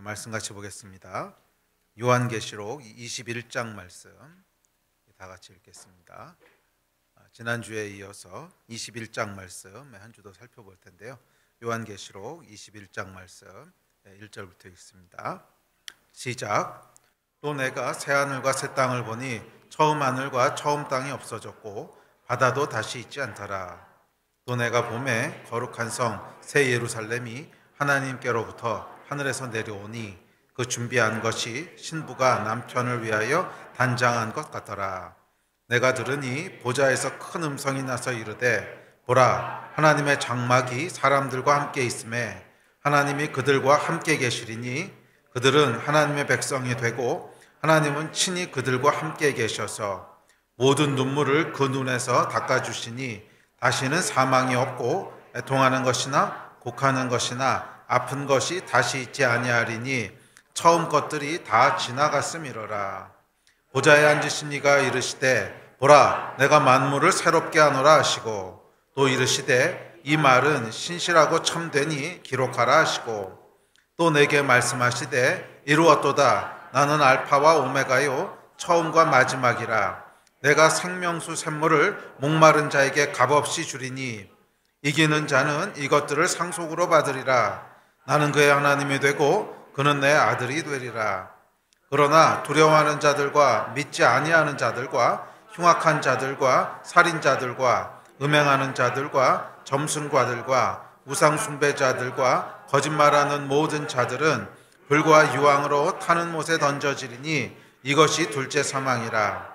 말씀 같이 보겠습니다. 요한계시록 21장 말씀 다 같이 읽겠습니다. 지난주에 이어서 21장 말씀 한 주 더 살펴볼 텐데요. 요한계시록 21장 말씀 1절부터 읽습니다. 시작. 또 내가 새하늘과 새 땅을 보니 처음 하늘과 처음 땅이 없어졌고 바다도 다시 있지 않더라. 또 내가 보매 거룩한 성 새 예루살렘이 하나님께로부터 하늘에서 내려오니 그 준비한 것이 신부가 남편을 위하여 단장한 것 같더라. 내가 들으니 보좌에서 큰 음성이 나서 이르되 보라, 하나님의 장막이 사람들과 함께 있음에 하나님이 그들과 함께 계시리니 그들은 하나님의 백성이 되고 하나님은 친히 그들과 함께 계셔서 모든 눈물을 그 눈에서 닦아주시니 다시는 사망이 없고 애통하는 것이나 곡하는 것이나 아픈 것이 다시 있지 아니하리니 처음 것들이 다 지나갔음이로라. 보좌에 앉으신 이가 이르시되 보라, 내가 만물을 새롭게 하노라 하시고 또 이르시되 이 말은 신실하고 참되니 기록하라 하시고 또 내게 말씀하시되 이루었도다. 나는 알파와 오메가요 처음과 마지막이라. 내가 생명수 샘물을 목마른 자에게 값없이 주리니 이기는 자는 이것들을 상속으로 받으리라. 나는 그의 하나님이 되고 그는 내 아들이 되리라. 그러나 두려워하는 자들과 믿지 아니하는 자들과 흉악한 자들과 살인자들과 음행하는 자들과 점순과들과 우상숭배자들과 거짓말하는 모든 자들은 불과 유황으로 타는 못에 던져지리니 이것이 둘째 사망이라.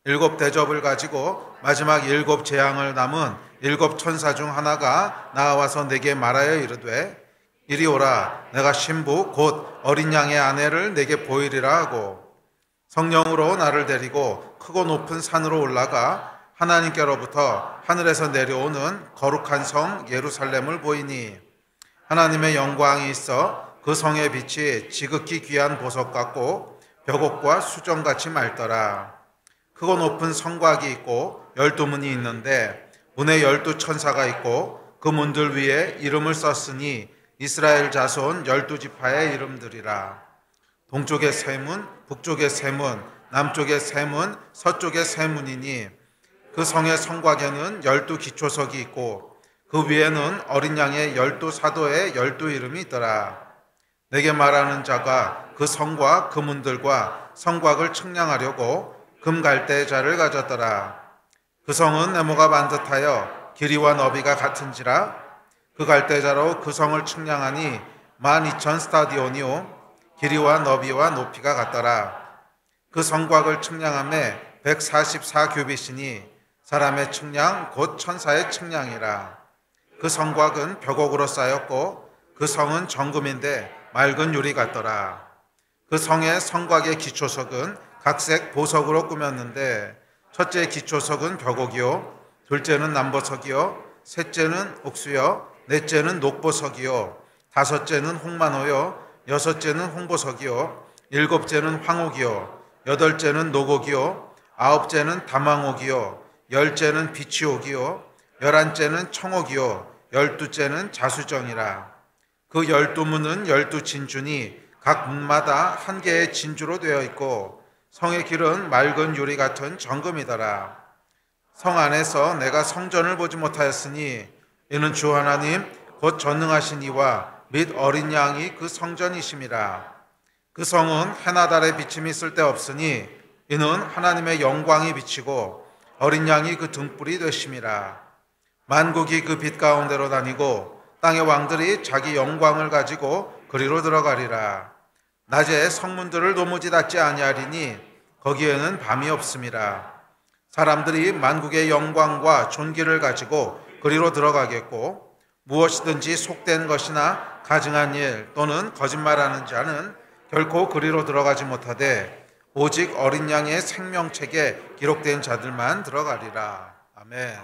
일곱 대접을 가지고 마지막 일곱 재앙을 남은 일곱 천사 중 하나가 나와서 내게 말하여 이르되 이리 오라. 내가 신부 곧 어린 양의 아내를 내게 보이리라 하고 성령으로 나를 데리고 크고 높은 산으로 올라가 하나님께로부터 하늘에서 내려오는 거룩한 성 예루살렘을 보이니 하나님의 영광이 있어 그 성의 빛이 지극히 귀한 보석 같고 벽옥과 수정같이 맑더라. 크고 높은 성곽이 있고 12문이 있는데 문에 12천사가 있고 그 문들 위에 이름을 썼으니 이스라엘 자손 12지파의 이름들이라. 동쪽의 세 문, 북쪽의 세 문, 남쪽의 세 문, 서쪽의 세 문이니 그 성의 성곽에는 12기초석이 있고 그 위에는 어린 양의 12사도의 12이름이 있더라. 내게 말하는 자가 그 성과 그 문들과 성곽을 측량하려고 금갈대자를 가졌더라. 그 성은 네모가 반듯하여 길이와 너비가 같은지라. 그 갈대자로 그 성을 측량하니 12,000스타디온이요 길이와 너비와 높이가 같더라. 그 성곽을 측량하매 144규빗이니 사람의 측량 곧 천사의 측량이라. 그 성곽은 벽옥으로 쌓였고 그 성은 정금인데 맑은 유리 같더라. 그 성의 성곽의 기초석은 각색 보석으로 꾸몄는데 첫째 기초석은 벽옥이요 둘째는 남보석이요 셋째는 옥수요 넷째는 녹보석이요 다섯째는 홍만호요 여섯째는 홍보석이요 일곱째는 황옥이요 여덟째는 녹옥이요 아홉째는 담황옥이요 열째는 비치옥이요 열한째는 청옥이요 열두째는 자수정이라. 그 12문은 12진주니 각 문마다 한 개의 진주로 되어 있고 성의 길은 맑은 유리 같은 정금이더라. 성 안에서 내가 성전을 보지 못하였으니 이는 주 하나님 곧 전능하신 이와 및 어린 양이 그 성전이심이라. 그 성은 해나 달의 비침이 쓸데없으니 이는 하나님의 영광이 비치고 어린 양이 그 등불이 되심이라. 만국이 그 빛 가운데로 다니고 땅의 왕들이 자기 영광을 가지고 그리로 들어가리라. 낮에 성문들을 도무지 닫지 아니하리니 거기에는 밤이 없음이라. 사람들이 만국의 영광과 존귀를 가지고 그리로 들어가겠고 무엇이든지 속된 것이나 가증한 일 또는 거짓말하는 자는 결코 그리로 들어가지 못하되 오직 어린 양의 생명책에 기록된 자들만 들어가리라. 아멘.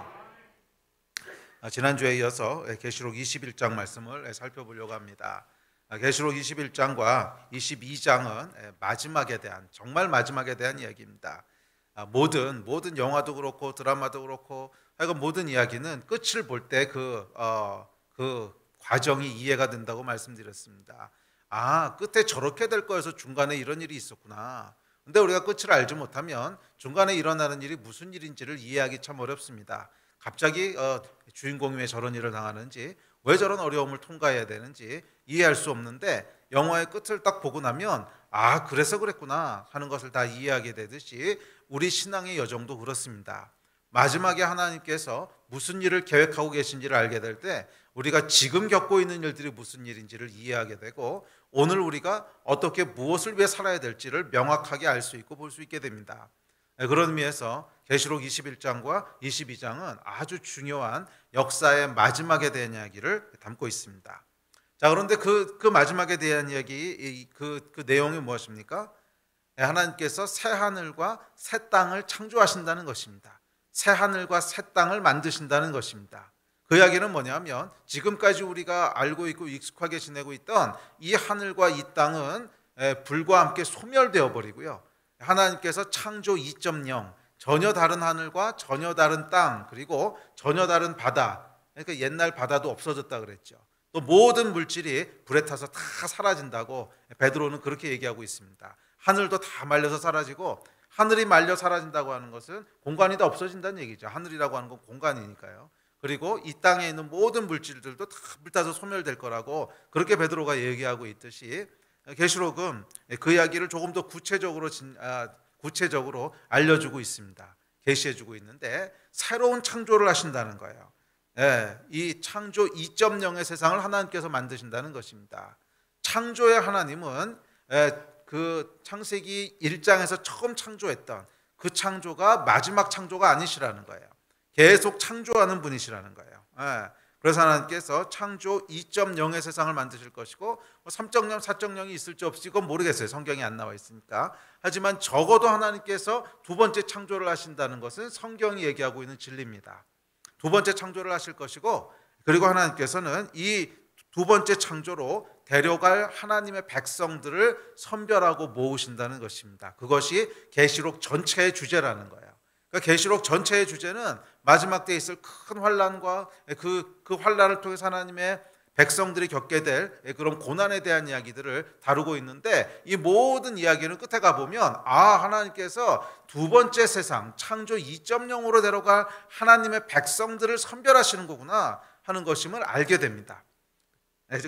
지난주에 이어서 계시록 21장 말씀을 살펴보려고 합니다. 계시록 21장과 22장은 마지막에 대한 정말 마지막에 대한 이야기입니다. 모든 영화도 그렇고 드라마도 그렇고 하여간 모든 이야기는 끝을 볼 때 그 과정이 이해가 된다고 말씀드렸습니다. 아, 끝에 저렇게 될 거여서 중간에 이런 일이 있었구나. 근데 우리가 끝을 알지 못하면 중간에 일어나는 일이 무슨 일인지를 이해하기 참 어렵습니다. 갑자기 주인공이 왜 저런 일을 당하는지, 왜 저런 어려움을 통과해야 되는지 이해할 수 없는데, 영화의 끝을 딱 보고 나면 아, 그래서 그랬구나 하는 것을 다 이해하게 되듯이 우리 신앙의 여정도 그렇습니다. 마지막에 하나님께서 무슨 일을 계획하고 계신지를 알게 될 때 우리가 지금 겪고 있는 일들이 무슨 일인지를 이해하게 되고, 오늘 우리가 어떻게 무엇을 위해 살아야 될지를 명확하게 알 수 있고 볼 수 있게 됩니다. 그런 의미에서 계시록 21장과 22장은 아주 중요한 역사의 마지막에 대한 이야기를 담고 있습니다. 자, 그런데 그 마지막에 대한 이야기, 그 내용이 무엇입니까? 하나님께서 새 하늘과 새 땅을 창조하신다는 것입니다. 새 하늘과 새 땅을 만드신다는 것입니다. 그 이야기는 뭐냐면 지금까지 우리가 알고 있고 익숙하게 지내고 있던 이 하늘과 이 땅은 불과 함께 소멸되어 버리고요. 하나님께서 창조 2.0, 전혀 다른 하늘과 전혀 다른 땅, 그리고 전혀 다른 바다, 그러니까 옛날 바다도 없어졌다 그랬죠. 또 모든 물질이 불에 타서 다 사라진다고 베드로는 그렇게 얘기하고 있습니다. 하늘도 다 말려서 사라지고, 하늘이 말려 사라진다고 하는 것은 공간이 다 없어진다는 얘기죠. 하늘이라고 하는 건 공간이니까요. 그리고 이 땅에 있는 모든 물질들도 다 불타서 소멸될 거라고 그렇게 베드로가 얘기하고 있듯이, 계시록은 그 이야기를 조금 더 구체적으로 알려주고 있습니다. 계시해주고 있는데, 새로운 창조를 하신다는 거예요. 이 창조 2.0의 세상을 하나님께서 만드신다는 것입니다. 창조의 하나님은 그 창세기 1장에서 처음 창조했던 그 창조가 마지막 창조가 아니시라는 거예요. 계속 창조하는 분이시라는 거예요. 그래서 하나님께서 창조 2.0의 세상을 만드실 것이고, 3.0, 4.0이 있을지 없을지 그건 모르겠어요. 성경이 안 나와 있으니까. 하지만 적어도 하나님께서 두 번째 창조를 하신다는 것은 성경이 얘기하고 있는 진리입니다. 두 번째 창조를 하실 것이고, 그리고 하나님께서는 이 두 번째 창조로 데려갈 하나님의 백성들을 선별하고 모으신다는 것입니다. 그것이 계시록 전체의 주제라는 거예요. 그러니까 계시록 전체의 주제는 마지막 때에 있을 큰 환난과 그 환난을 통해서 하나님의 백성들이 겪게 될 그런 고난에 대한 이야기들을 다루고 있는데, 이 모든 이야기는 끝에 가보면 하나님께서 두 번째 세상 창조 2.0으로 데려갈 하나님의 백성들을 선별하시는 거구나 하는 것임을 알게 됩니다.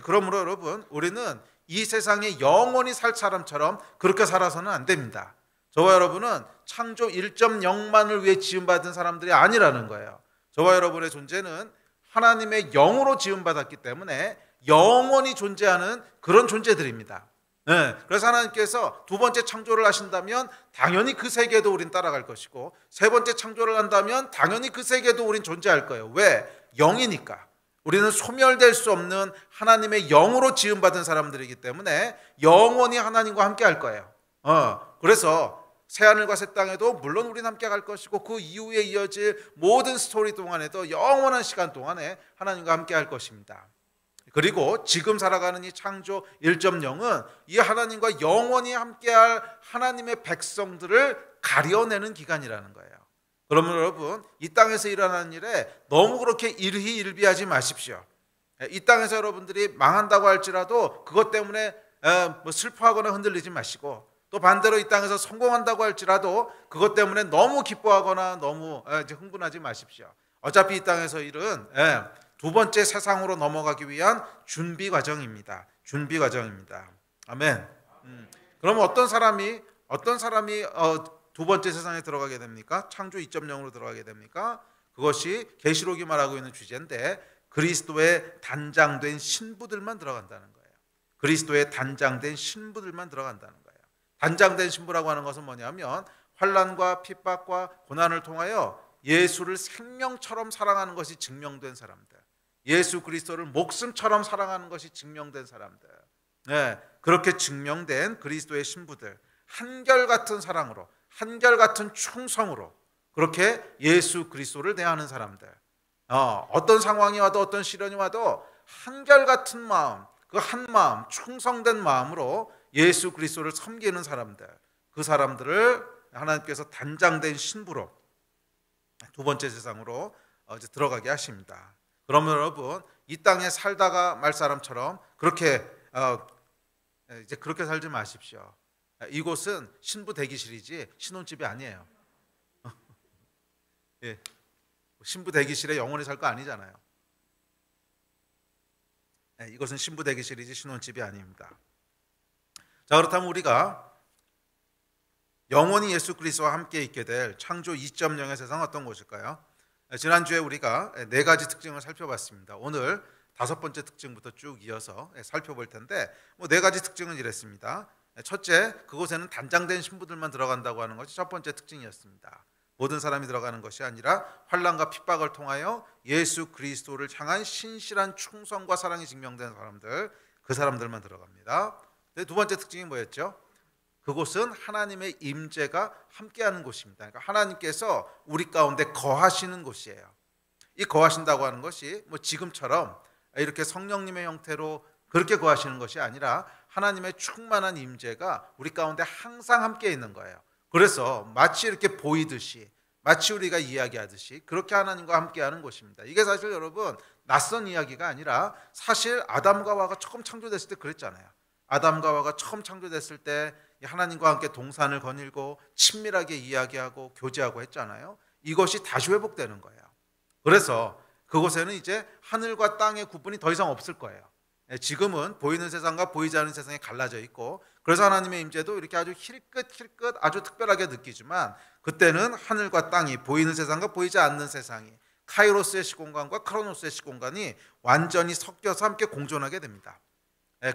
그러므로 여러분, 우리는 이 세상에 영원히 살 사람처럼 그렇게 살아서는 안 됩니다. 저와 여러분은 창조 1.0만을 위해 지음받은 사람들이 아니라는 거예요. 저와 여러분의 존재는 하나님의 영으로 지음받았기 때문에 영원히 존재하는 그런 존재들입니다. 그래서 하나님께서 두 번째 창조를 하신다면 당연히 그 세계도 우린 따라갈 것이고, 세 번째 창조를 한다면 당연히 그 세계도 우린 존재할 거예요. 왜? 영이니까. 우리는 소멸될 수 없는 하나님의 영으로 지음받은 사람들이기 때문에 영원히 하나님과 함께 할 거예요. 그래서 새하늘과 새 땅에도 물론 우리는 함께 갈 것이고, 그 이후에 이어질 모든 스토리 동안에도 영원한 시간 동안에 하나님과 함께 할 것입니다. 그리고 지금 살아가는 이 창조 1.0은 이 하나님과 영원히 함께할 하나님의 백성들을 가려내는 기간이라는 거예요. 그러면 여러분, 이 땅에서 일어나는 일에 너무 그렇게 일희일비하지 마십시오. 이 땅에서 여러분들이 망한다고 할지라도 그것 때문에 슬퍼하거나 흔들리지 마시고, 또 반대로 이 땅에서 성공한다고 할지라도 그것 때문에 너무 기뻐하거나 너무 흥분하지 마십시오. 어차피 이 땅에서 일은 두 번째 세상으로 넘어가기 위한 준비 과정입니다. 준비 과정입니다. 아멘. 그럼 어떤 사람이 두 번째 세상에 들어가게 됩니까? 창조 2.0으로 들어가게 됩니까? 그것이 계시록이 말하고 있는 주제인데, 그리스도의 단장된 신부들만 들어간다는 거예요. 그리스도의 단장된 신부들만 들어간다는 거예요. 단장된 신부라고 하는 것은 뭐냐면, 환난과 핍박과 고난을 통하여 예수를 생명처럼 사랑하는 것이 증명된 사람들, 예수 그리스도를 목숨처럼 사랑하는 것이 증명된 사람들, 그렇게 증명된 그리스도의 신부들, 한결같은 사랑으로, 한결같은 충성으로 그렇게 예수 그리스도를 대하는 사람들, 어떤 상황이 와도 어떤 시련이 와도 한결같은 마음, 그 한 마음, 충성된 마음으로 예수 그리스도를 섬기는 사람들, 그 사람들을 하나님께서 단장된 신부로 두 번째 세상으로 들어가게 하십니다. 그러면 여러분, 이 땅에 살다가 말 사람처럼 그렇게 이제 그렇게 살지 마십시오. 이곳은 신부 대기실이지 신혼집이 아니에요. 예, 신부 대기실에 영원히 살 거 아니잖아요. 이것은 신부 대기실이지 신혼집이 아닙니다. 자, 그렇다면 우리가 영원히 예수 그리스도와 함께 있게 될 창조 2.0의 세상은 어떤 곳일까요? 지난주에 우리가 네 가지 특징을 살펴봤습니다. 오늘 다섯 번째 특징부터 쭉 이어서 살펴볼 텐데 네 가지 특징은 이랬습니다. 첫째, 그곳에는 단장된 신부들만 들어간다고 하는 것이 첫 번째 특징이었습니다. 모든 사람이 들어가는 것이 아니라 환난과 핍박을 통하여 예수 그리스도를 향한 신실한 충성과 사랑이 증명된 사람들, 그 사람들만 들어갑니다. 두 번째 특징이 뭐였죠? 그곳은 하나님의 임재가 함께하는 곳입니다. 그러니까 하나님께서 우리 가운데 거하시는 곳이에요. 이 거하신다고 하는 것이 지금처럼 이렇게 성령님의 형태로 그렇게 거하시는 것이 아니라 하나님의 충만한 임재가 우리 가운데 항상 함께 있는 거예요. 그래서 마치 이렇게 보이듯이, 마치 우리가 이야기하듯이 그렇게 하나님과 함께하는 곳입니다. 이게 사실 여러분 낯선 이야기가 아니라 사실 아담과 하와가 처음 창조됐을 때 그랬잖아요. 아담과 하와가 처음 창조됐을 때 하나님과 함께 동산을 거닐고 친밀하게 이야기하고 교제하고 했잖아요. 이것이 다시 회복되는 거예요. 그래서 그곳에는 이제 하늘과 땅의 구분이 더 이상 없을 거예요. 지금은 보이는 세상과 보이지 않는 세상이 갈라져 있고, 그래서 하나님의 임재도 이렇게 아주 힐끗 아주 특별하게 느끼지만, 그때는 하늘과 땅이, 보이는 세상과 보이지 않는 세상이, 카이로스의 시공간과 크로노스의 시공간이 완전히 섞여서 함께 공존하게 됩니다.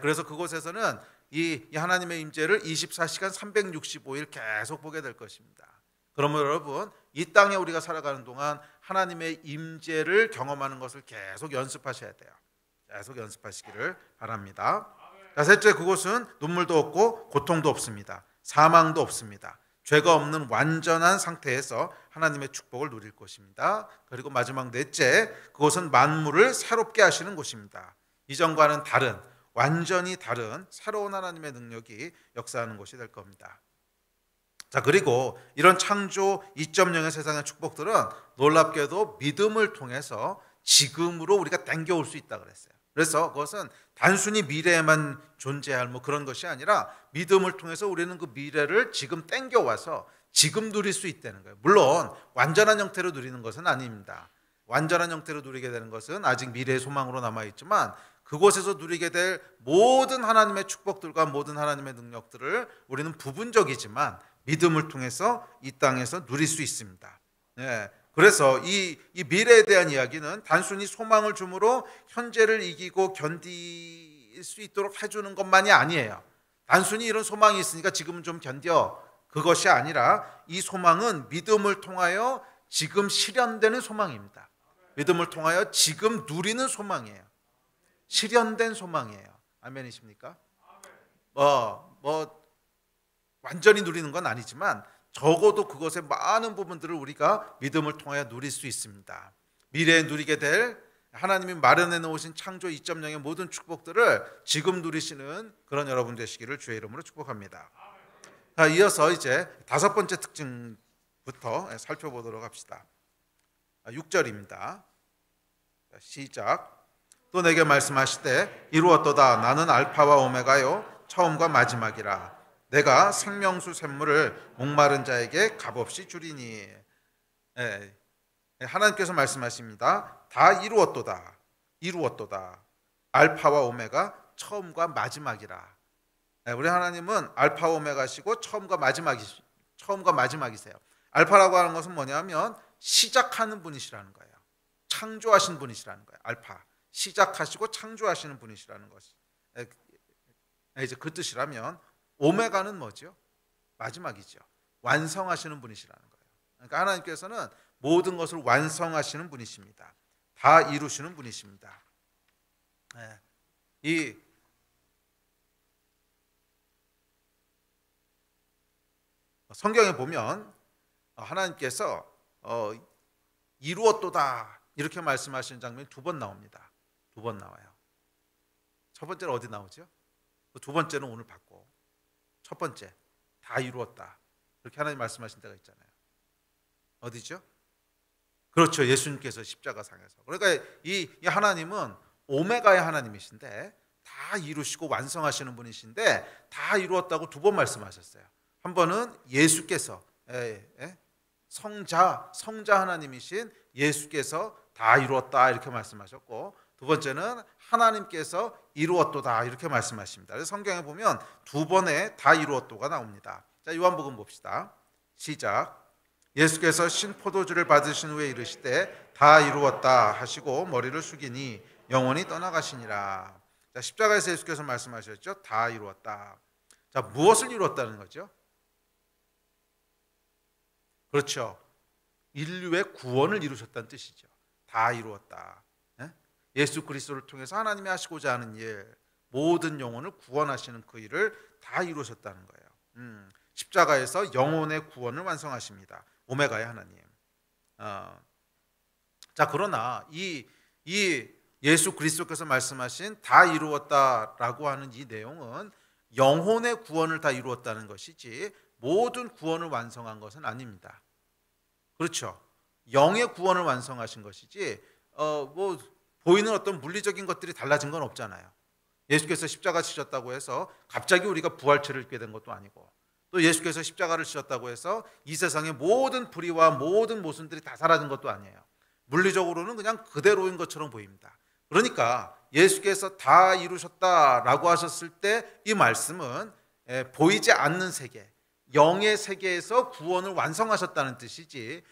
그래서 그곳에서는 이 하나님의 임재를 24시간 365일 계속 보게 될 것입니다. 그러면 여러분, 이 땅에 우리가 살아가는 동안 하나님의 임재를 경험하는 것을 계속 연습하셔야 돼요. 계속 연습하시기를 바랍니다. 자, 셋째, 그곳은 눈물도 없고 고통도 없습니다. 사망도 없습니다. 죄가 없는 완전한 상태에서 하나님의 축복을 누릴 것입니다. 그리고 마지막 넷째, 그곳은 만물을 새롭게 하시는 곳입니다. 이전과는 다른, 완전히 다른 새로운 하나님의 능력이 역사하는 곳이 될 겁니다. 자, 그리고 이런 창조 2.0의 세상의 축복들은 놀랍게도 믿음을 통해서 지금으로 우리가 당겨올 수 있다 그랬어요. 그래서 그것은 단순히 미래에만 존재할 그런 것이 아니라 믿음을 통해서 우리는 그 미래를 지금 당겨와서 지금 누릴 수 있다는 거예요. 물론 완전한 형태로 누리는 것은 아닙니다. 완전한 형태로 누리게 되는 것은 아직 미래의 소망으로 남아있지만, 그곳에서 누리게 될 모든 하나님의 축복들과 모든 하나님의 능력들을 우리는 부분적이지만 믿음을 통해서 이 땅에서 누릴 수 있습니다. 그래서 이 미래에 대한 이야기는 단순히 소망을 주므로 현재를 이기고 견딜 수 있도록 해주는 것만이 아니에요. 단순히 이런 소망이 있으니까 지금은 좀 견뎌, 그것이 아니라 이 소망은 믿음을 통하여 지금 실현되는 소망입니다. 믿음을 통하여 지금 누리는 소망이에요. 실현된 소망이에요. 아멘이십니까? 완전히 누리는 건 아니지만 적어도 그것의 많은 부분들을 우리가 믿음을 통하여 누릴 수 있습니다. 미래에 누리게 될 하나님이 마련해 놓으신 창조 2.0의 모든 축복들을 지금 누리시는 그런 여러분 되시기를 주의 이름으로 축복합니다. 자, 이어서 이제 다섯 번째 특징부터 살펴보도록 합시다. 6절입니다. 시작. 또 내게 말씀하시되 이루었도다. 나는 알파와 오메가요 처음과 마지막이라. 내가 생명수 샘물을 목마른 자에게 값없이 주리니. 하나님께서 말씀하십니다. 다 이루었도다. 이루었도다. 알파와 오메가 처음과 마지막이라. 우리 하나님은 알파 오메가시고 처음과 마지막이세요. 알파라고 하는 것은 뭐냐면 시작하는 분이시라는 거예요. 창조하신 분이시라는 거예요. 알파, 시작하시고 창조하시는 분이시라는 것이 이제 그 뜻이라면, 오메가는 뭐죠? 마지막이죠. 완성하시는 분이시라는 거예요. 그러니까 하나님께서는 모든 것을 완성하시는 분이십니다. 다 이루시는 분이십니다. 이 성경에 보면 하나님께서 이루었도다 이렇게 말씀하시는 장면이 두 번 나옵니다. 두 번 나와요. 첫 번째는 어디 나오죠? 두 번째는 오늘 봤고, 첫 번째 다 이루었다 그렇게 하나님 말씀하신 데가 있잖아요. 어디죠? 그렇죠. 예수님께서 십자가 상에서. 그러니까 이 하나님은 오메가의 하나님이신데 다 이루시고 완성하시는 분이신데 다 이루었다고 두 번 말씀하셨어요. 한 번은 예수께서 성자 하나님이신 예수께서 다 이루었다 이렇게 말씀하셨고, 두 번째는 하나님께서 이루었도다 이렇게 말씀하십니다. 그래서 성경에 보면 두 번의 다 이루었도가 나옵니다. 자, 요한복음 봅시다. 시작. 예수께서 신포도주를 받으신 후에 이르시되 다 이루었다 하시고 머리를 숙이니 영혼이 떠나가시니라. 자, 십자가에서 예수께서 말씀하셨죠. 다 이루었다. 자, 무엇을 이루었다는 거죠? 그렇죠. 인류의 구원을 이루셨다는 뜻이죠. 다 이루었다. 예수 그리스도를 통해서 하나님이 하시고자 하는 일, 모든 영혼을 구원하시는 그 일을 다 이루셨다는 거예요. 십자가에서 영혼의 구원을 완성하십니다. 오메가의 하나님. 자, 그러나 이 예수 그리스도께서 말씀하신 다 이루었다라고 하는 이 내용은 영혼의 구원을 다 이루었다는 것이지 모든 구원을 완성한 것은 아닙니다. 그렇죠. 영의 구원을 완성하신 것이지 뭐 보이는 어떤 물리적인 것들이 달라진 건 없잖아요. 예수께서 십자가 지셨다고 해서 갑자기 우리가 부활체를 입게 된 것도 아니고, 또 예수께서 십자가를 지셨다고 해서 이 세상의 모든 불의와 모든 모순들이 다 사라진 것도 아니에요. 물리적으로는 그냥 그대로인 것처럼 보입니다. 그러니까 예수께서 다 이루셨다라고 하셨을 때 이 말씀은 보이지 않는 세계, 영의 세계에서 구원을 완성하셨다는 뜻이지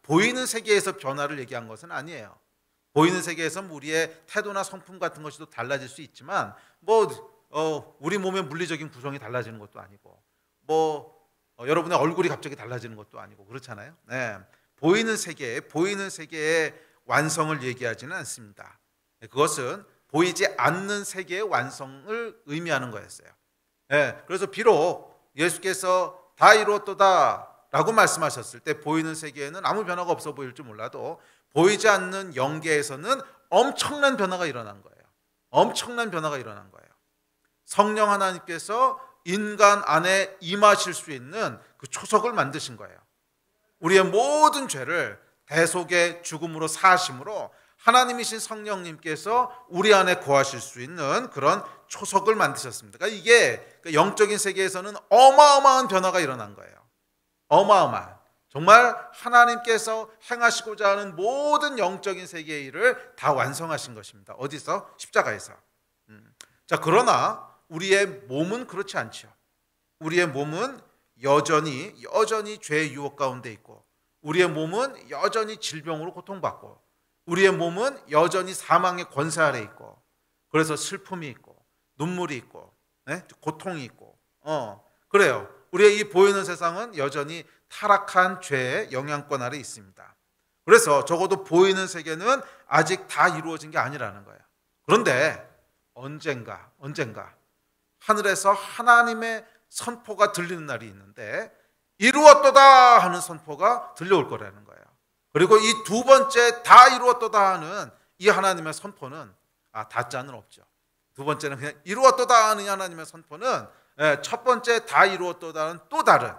보이는 세계에서 변화를 얘기한 것은 아니에요. 보이는 세계에서 우리의 태도나 성품 같은 것이 또 달라질 수 있지만 우리 몸의 물리적인 구성이 달라지는 것도 아니고 여러분의 얼굴이 갑자기 달라지는 것도 아니고 그렇잖아요. 네. 보이는 세계의 완성을 얘기하지는 않습니다. 그것은 보이지 않는 세계의 완성을 의미하는 거였어요. 네. 그래서 비록 예수께서 다 이루었도다 라고 말씀하셨을 때 보이는 세계에는 아무 변화가 없어 보일지 몰라도 보이지 않는 영계에서는 엄청난 변화가 일어난 거예요. 엄청난 변화가 일어난 거예요. 성령 하나님께서 인간 안에 임하실 수 있는 그 초석을 만드신 거예요. 우리의 모든 죄를 대속의 죽음으로 사하심으로 하나님이신 성령님께서 우리 안에 거하실 수 있는 그런 초석을 만드셨습니다. 그러니까 이게 영적인 세계에서는 어마어마한 변화가 일어난 거예요. 어마어마한, 정말 하나님께서 행하시고자 하는 모든 영적인 세계의 일을 다 완성하신 것입니다. 어디서? 십자가에서. 자, 그러나 우리의 몸은 그렇지 않죠. 우리의 몸은 여전히 죄의 유혹 가운데 있고, 우리의 몸은 여전히 질병으로 고통받고, 우리의 몸은 여전히 사망의 권세 아래 있고, 그래서 슬픔이 있고 눈물이 있고 고통이 있고 그래요. 우리의 이 보이는 세상은 여전히 타락한 죄의 영향권 아래 있습니다. 그래서 적어도 보이는 세계는 아직 다 이루어진 게 아니라는 거예요. 그런데 언젠가 하늘에서 하나님의 선포가 들리는 날이 있는데 이루었도다 하는 선포가 들려올 거라는 거예요. 그리고 이 두 번째 다 이루었도다 하는 이 하나님의 선포는 다자는 없죠. 두 번째는 그냥 이루었도다 하는 이 하나님의 선포는 첫 번째 다 이루었도다는 또 다른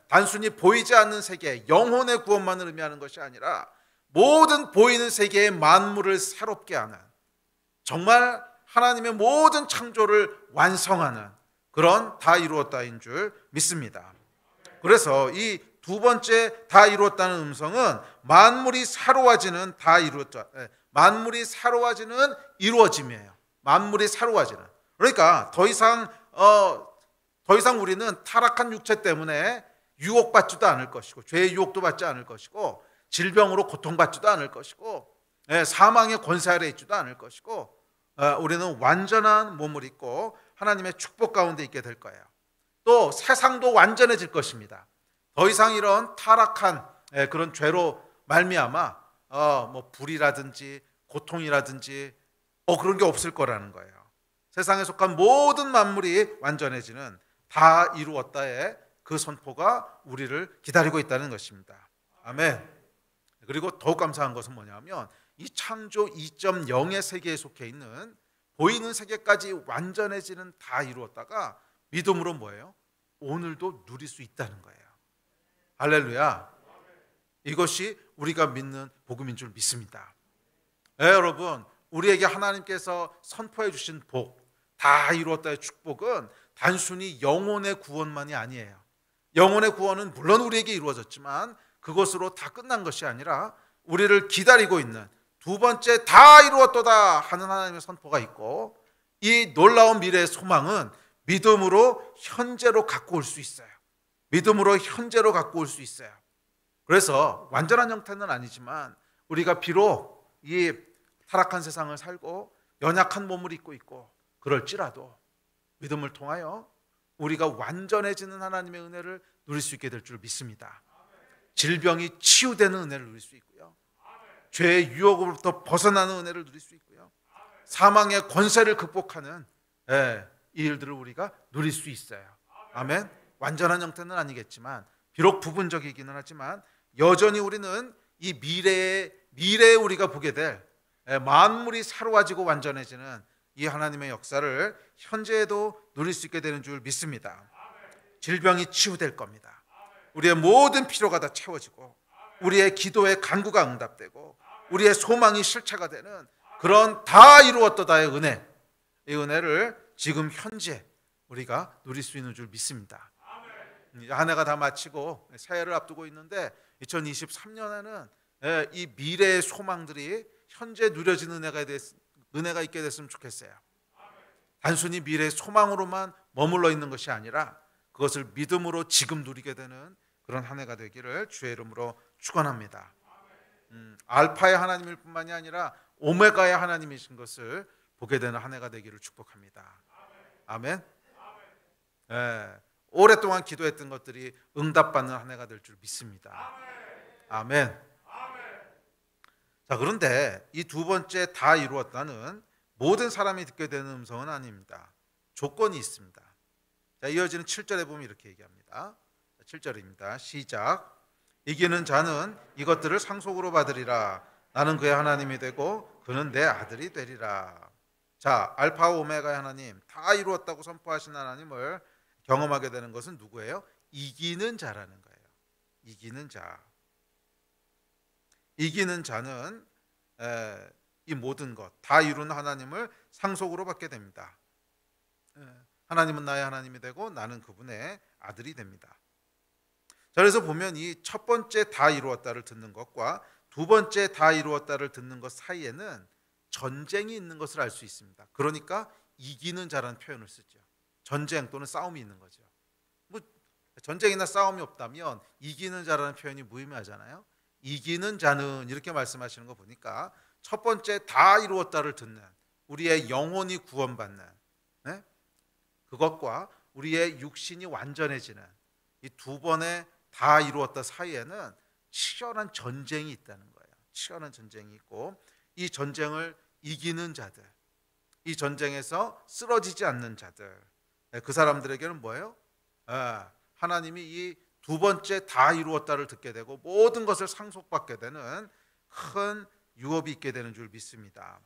단순히 보이지 않는 세계, 영혼의 구원만을 의미하는 것이 아니라 모든 보이는 세계의 만물을 새롭게 하는, 정말 하나님의 모든 창조를 완성하는 그런 다 이루었다인 줄 믿습니다. 그래서 이 두 번째 다 이루었다는 음성은 만물이 새로워지는 다 이루었다. 만물이 새로워지는 이루어짐이에요. 만물이 새로워지는. 그러니까 더 이상 우리는 타락한 육체 때문에 유혹받지도 않을 것이고, 죄의 유혹도 받지 않을 것이고, 질병으로 고통받지도 않을 것이고, 사망의 권세 아래 있지도 않을 것이고, 우리는 완전한 몸을 입고 하나님의 축복 가운데 있게 될 거예요. 또 세상도 완전해질 것입니다. 더 이상 이런 타락한 그런 죄로 말미암아 불이라든지 고통이라든지 그런 게 없을 거라는 거예요. 세상에 속한 모든 만물이 완전해지는 다 이루었다의 그 선포가 우리를 기다리고 있다는 것입니다. 아멘. 그리고 더욱 감사한 것은 뭐냐면 이 창조 2.0의 세계에 속해 있는 보이는 세계까지 완전해지는 다 이루었다가 믿음으로 뭐예요? 오늘도 누릴 수 있다는 거예요. 할렐루야. 이것이 우리가 믿는 복음인 줄 믿습니다. 여러분, 우리에게 하나님께서 선포해 주신 복, 다 이루었다의 축복은 단순히 영혼의 구원만이 아니에요. 영혼의 구원은 물론 우리에게 이루어졌지만 그것으로 다 끝난 것이 아니라 우리를 기다리고 있는 두 번째 다 이루었도다 하는 하나님의 선포가 있고, 이 놀라운 미래의 소망은 믿음으로 현재로 갖고 올 수 있어요. 믿음으로 현재로 갖고 올 수 있어요. 그래서 완전한 형태는 아니지만 우리가 비록 이 타락한 세상을 살고 연약한 몸을 입고 있고 그럴지라도 믿음을 통하여 우리가 완전해지는 하나님의 은혜를 누릴 수 있게 될 줄 믿습니다. 질병이 치유되는 은혜를 누릴 수 있고요, 죄의 유혹으로부터 벗어나는 은혜를 누릴 수 있고요, 사망의 권세를 극복하는 이 일들을 우리가 누릴 수 있어요. 아멘. 완전한 형태는 아니겠지만 비록 부분적이기는 하지만 여전히 우리는 이 미래에 우리가 보게 될 만물이 새로워지고 완전해지는 이 하나님의 역사를 현재에도 누릴 수 있게 되는 줄 믿습니다. 질병이 치유될 겁니다. 우리의 모든 필요가 다 채워지고 우리의 기도의 간구가 응답되고 우리의 소망이 실체가 되는 그런 다 이루었도다의 은혜, 이 은혜를 지금 현재 우리가 누릴 수 있는 줄 믿습니다. 한 해가 다 마치고 새해를 앞두고 있는데 2023년에는 이 미래의 소망들이 현재 누려지는 은혜가 있게 됐으면 좋겠어요. 단순히 미래의 소망으로만 머물러 있는 것이 아니라 그것을 믿음으로 지금 누리게 되는 그런 한 해가 되기를 주의 이름으로 축원합니다. 알파의 하나님일 뿐만이 아니라 오메가의 하나님이신 것을 보게 되는 한 해가 되기를 축복합니다. 아멘. 오랫동안 기도했던 것들이 응답받는 한 해가 될 줄 믿습니다. 아멘. 자, 그런데 이 두 번째 다 이루었다는 모든 사람이 듣게 되는 음성은 아닙니다. 조건이 있습니다. 자, 이어지는 7절에 보면 이렇게 얘기합니다. 7절입니다. 시작. 이기는 자는 이것들을 상속으로 받으리라. 나는 그의 하나님이 되고 그는 내 아들이 되리라. 자, 알파와 오메가의 하나님, 다 이루었다고 선포하신 하나님을 경험하게 되는 것은 누구예요? 이기는 자라는 거예요. 이기는 자. 이기는 자는 이 모든 것 다 이루는 하나님을 상속으로 받게 됩니다. 하나님은 나의 하나님이 되고 나는 그분의 아들이 됩니다. 자, 그래서 보면 이 첫 번째 다 이루었다를 듣는 것과 두 번째 다 이루었다를 듣는 것 사이에는 전쟁이 있는 것을 알 수 있습니다. 그러니까 이기는 자라는 표현을 쓰죠. 전쟁 또는 싸움이 있는 거죠. 뭐 전쟁이나 싸움이 없다면 이기는 자라는 표현이 무의미하잖아요. 이기는 자는 이렇게 말씀하시는 거 보니까 첫 번째 다 이루었다를 듣는 우리의 영혼이 구원받는 그것과 우리의 육신이 완전해지는 이 두 번의 다 이루었다 사이에는 치열한 전쟁이 있다는 거예요. 치열한 전쟁이 있고 이 전쟁을 이기는 자들, 이 전쟁에서 쓰러지지 않는 자들, 그 사람들에게는 뭐예요? 하나님이 이 두 번째 다 이루었다를 듣게 되고 모든 것을 상속받게 되는 큰 유업이 있게 되는 줄 믿습니다.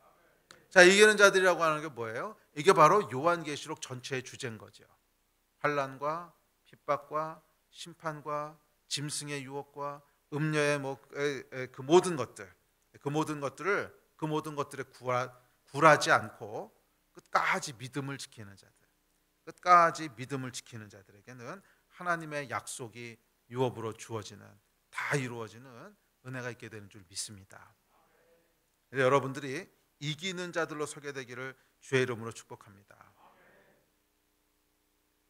자, 이기는 자들이라고 하는 게 뭐예요? 이게 바로 요한계시록 전체의 주제인 거죠. 환난과 핍박과 심판과 짐승의 유혹과 음녀의 그 모든 것들을 그 모든 것들에 굴하지 않고 끝까지 믿음을 지키는 자들, 끝까지 믿음을 지키는 자들에게는 하나님의 약속이 유업으로 주어지는, 다 이루어지는 은혜가 있게 되는 줄 믿습니다. 여러분들이 이기는 자들로 서게 되기를 주의 이름으로 축복합니다.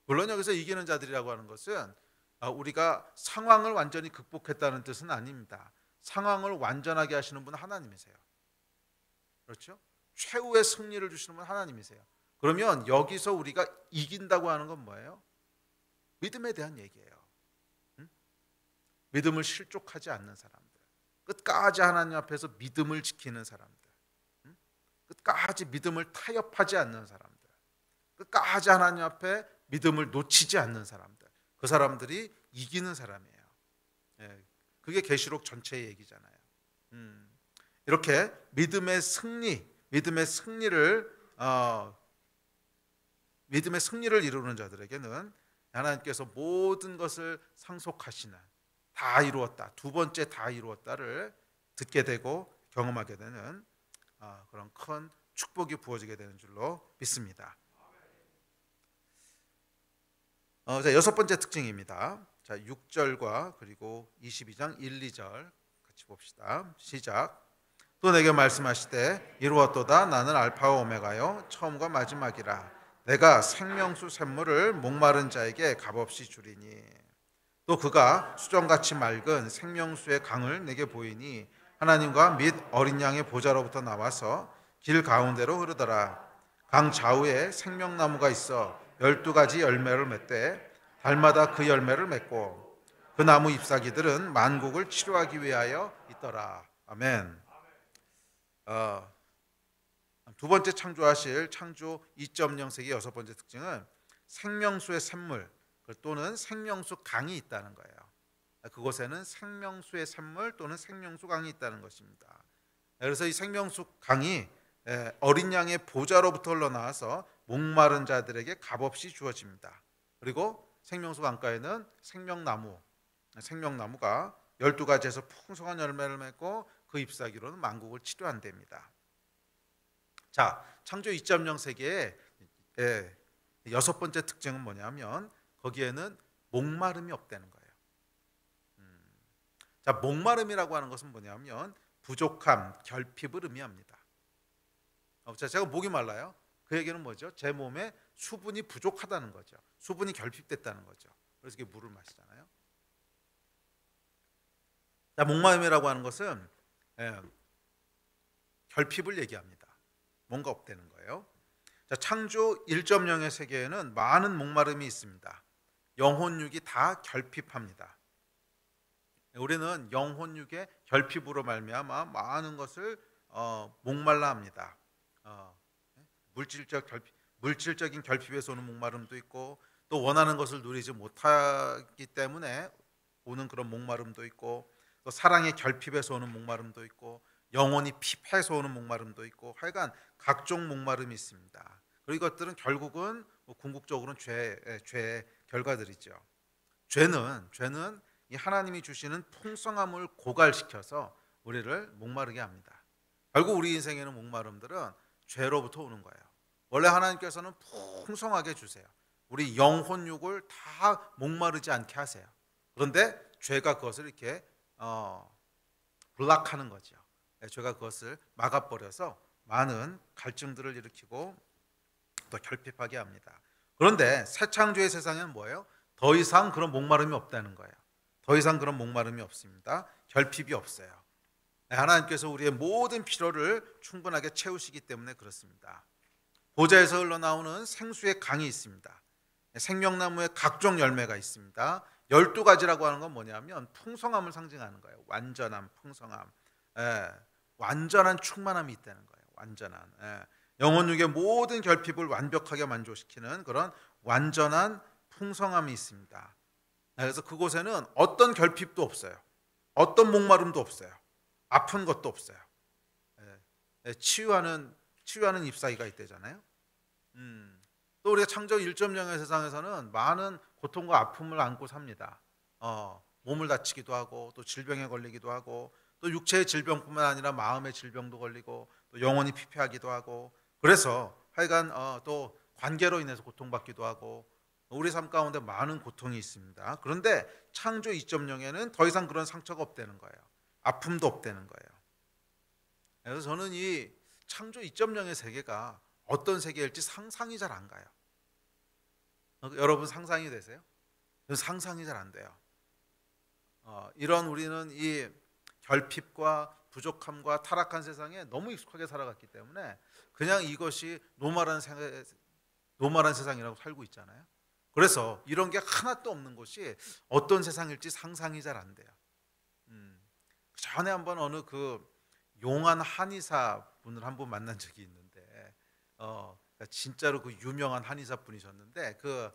물론 여기서 이기는 자들이라고 하는 것은 우리가 상황을 완전히 극복했다는 뜻은 아닙니다. 상황을 완전하게 하시는 분은 하나님이세요. 그렇죠? 최후의 승리를 주시는 분은 하나님이세요. 그러면 여기서 우리가 이긴다고 하는 건 뭐예요? 믿음에 대한 얘기예요. 믿음을 실족하지 않는 사람들, 끝까지 하나님 앞에서 믿음을 지키는 사람들, 끝까지 믿음을 타협하지 않는 사람들, 끝까지 하나님 앞에 믿음을 놓치지 않는 사람들, 그 사람들이 이기는 사람이에요. 그게 계시록 전체의 얘기잖아요. 이렇게 믿음의 승리를 이루는 자들에게는 하나님께서 모든 것을 상속하시는, 다 이루었다, 두 번째 다 이루었다를 듣게 되고 경험하게 되는 그런 큰 축복이 부어지게 되는 줄로 믿습니다. 자, 여섯 번째 특징입니다. 자, 6절과 그리고 22장 1, 2절 같이 봅시다. 시작. 또 내게 말씀하시되 이루었도다. 나는 알파와 오메가요 처음과 마지막이라. 내가 생명수 샘물을 목마른 자에게 값없이 주리니. 또 그가 수정같이 맑은 생명수의 강을 내게 보이니 하나님과 및 어린 양의 보좌로부터 나와서 길 가운데로 흐르더라. 강 좌우에 생명나무가 있어 12가지 열매를 맺되 달마다 그 열매를 맺고 그 나무 잎사귀들은 만국을 치료하기 위하여 있더라. 아멘. 두 번째 창조하실 창조 2.0 세계 여섯 번째 특징은 생명수의 샘물 또는 생명수 강이 있다는 거예요. 그곳에는 생명수의 샘물 또는 생명수 강이 있다는 것입니다. 그래서 이 생명수 강이 어린 양의 보좌로부터 흘러나와서 목마른 자들에게 값없이 주어집니다. 그리고 생명수 강가에는 생명나무가 12가지에서 풍성한 열매를 맺고 그 잎사귀로는 만국을 치료한답니다. 자, 창조 2.0 세계의 여섯 번째 특징은 뭐냐면 거기에는 목마름이 없다는 거예요. 자, 목마름이라고 하는 것은 뭐냐면 부족함, 결핍을 의미합니다. 자, 제가 목이 말라요. 그 얘기는 뭐죠? 제 몸에 수분이 부족하다는 거죠. 수분이 결핍됐다는 거죠. 그래서 이게 물을 마시잖아요. 자, 목마름이라고 하는 것은 결핍을 얘기합니다. 뭔가 없다는 거예요. 자, 창조 1.0의 세계에는 많은 목마름이 있습니다. 영혼육이 다 결핍합니다. 우리는 영혼육의 결핍으로 말미암아 많은 것을 목말라 합니다. 물질적인 결핍에서 오는 목마름도 있고 또 원하는 것을 누리지 못하기 때문에 오는 그런 목마름도 있고 또 사랑의 결핍에서 오는 목마름도 있고 영혼이 피폐해서 오는 목마름도 있고 하여간 각종 목마름이 있습니다. 그리고 이것들은 결국은 궁극적으로는 죄의 결과들이죠. 죄는 이 하나님이 주시는 풍성함을 고갈시켜서 우리를 목마르게 합니다. 결국 우리 인생에는 목마름들은 죄로부터 오는 거예요. 원래 하나님께서는 풍성하게 주세요. 우리 영혼육을 다 목마르지 않게 하세요. 그런데 죄가 그것을 이렇게 블락하는 거죠. 죄가 그것을 막아버려서 많은 갈증들을 일으키고 또 결핍하게 합니다. 그런데 새 창조의 세상에는 뭐예요? 더 이상 그런 목마름이 없다는 거예요. 더 이상 그런 목마름이 없습니다. 결핍이 없어요. 하나님께서 우리의 모든 필요를 충분하게 채우시기 때문에 그렇습니다. 보좌에서 흘러나오는 생수의 강이 있습니다. 생명나무에 각종 열매가 있습니다. 12가지라고 하는 건 뭐냐면 풍성함을 상징하는 거예요. 완전함, 풍성함, 완전한 충만함이 있다는 거예요. 완전한 영혼육의 모든 결핍을 완벽하게 만족시키는 그런 완전한 풍성함이 있습니다. 그래서 그곳에는 어떤 결핍도 없어요. 어떤 목마름도 없어요. 아픈 것도 없어요. 치유하는 잎사귀가 있대잖아요. 또 우리가 창조 1.0의 세상에서는 많은 고통과 아픔을 안고 삽니다. 몸을 다치기도 하고 또 질병에 걸리기도 하고 또 육체의 질병뿐만 아니라 마음의 질병도 걸리고 또 영혼이 피폐하기도 하고 그래서 하여간 또 관계로 인해서 고통받기도 하고 우리 삶 가운데 많은 고통이 있습니다. 그런데 창조 2.0에는 더 이상 그런 상처가 없다는 거예요. 아픔도 없다는 거예요. 그래서 저는 이 창조 2.0의 세계가 어떤 세계일지 상상이 잘 안 가요. 여러분 상상이 되세요? 상상이 잘 안 돼요. 이런 우리는 이 결핍과 부족함과 타락한 세상에 너무 익숙하게 살아갔기 때문에 그냥 이것이 노멀한 세상이라고 살고 있잖아요. 그래서 이런 게 하나도 없는 곳이 어떤 세상일지 상상이 잘 안 돼요. 전에 한번 어느 그 용한 한의사 분을 한번 만난 적이 있는데 진짜로 그 유명한 한의사 분이셨는데 그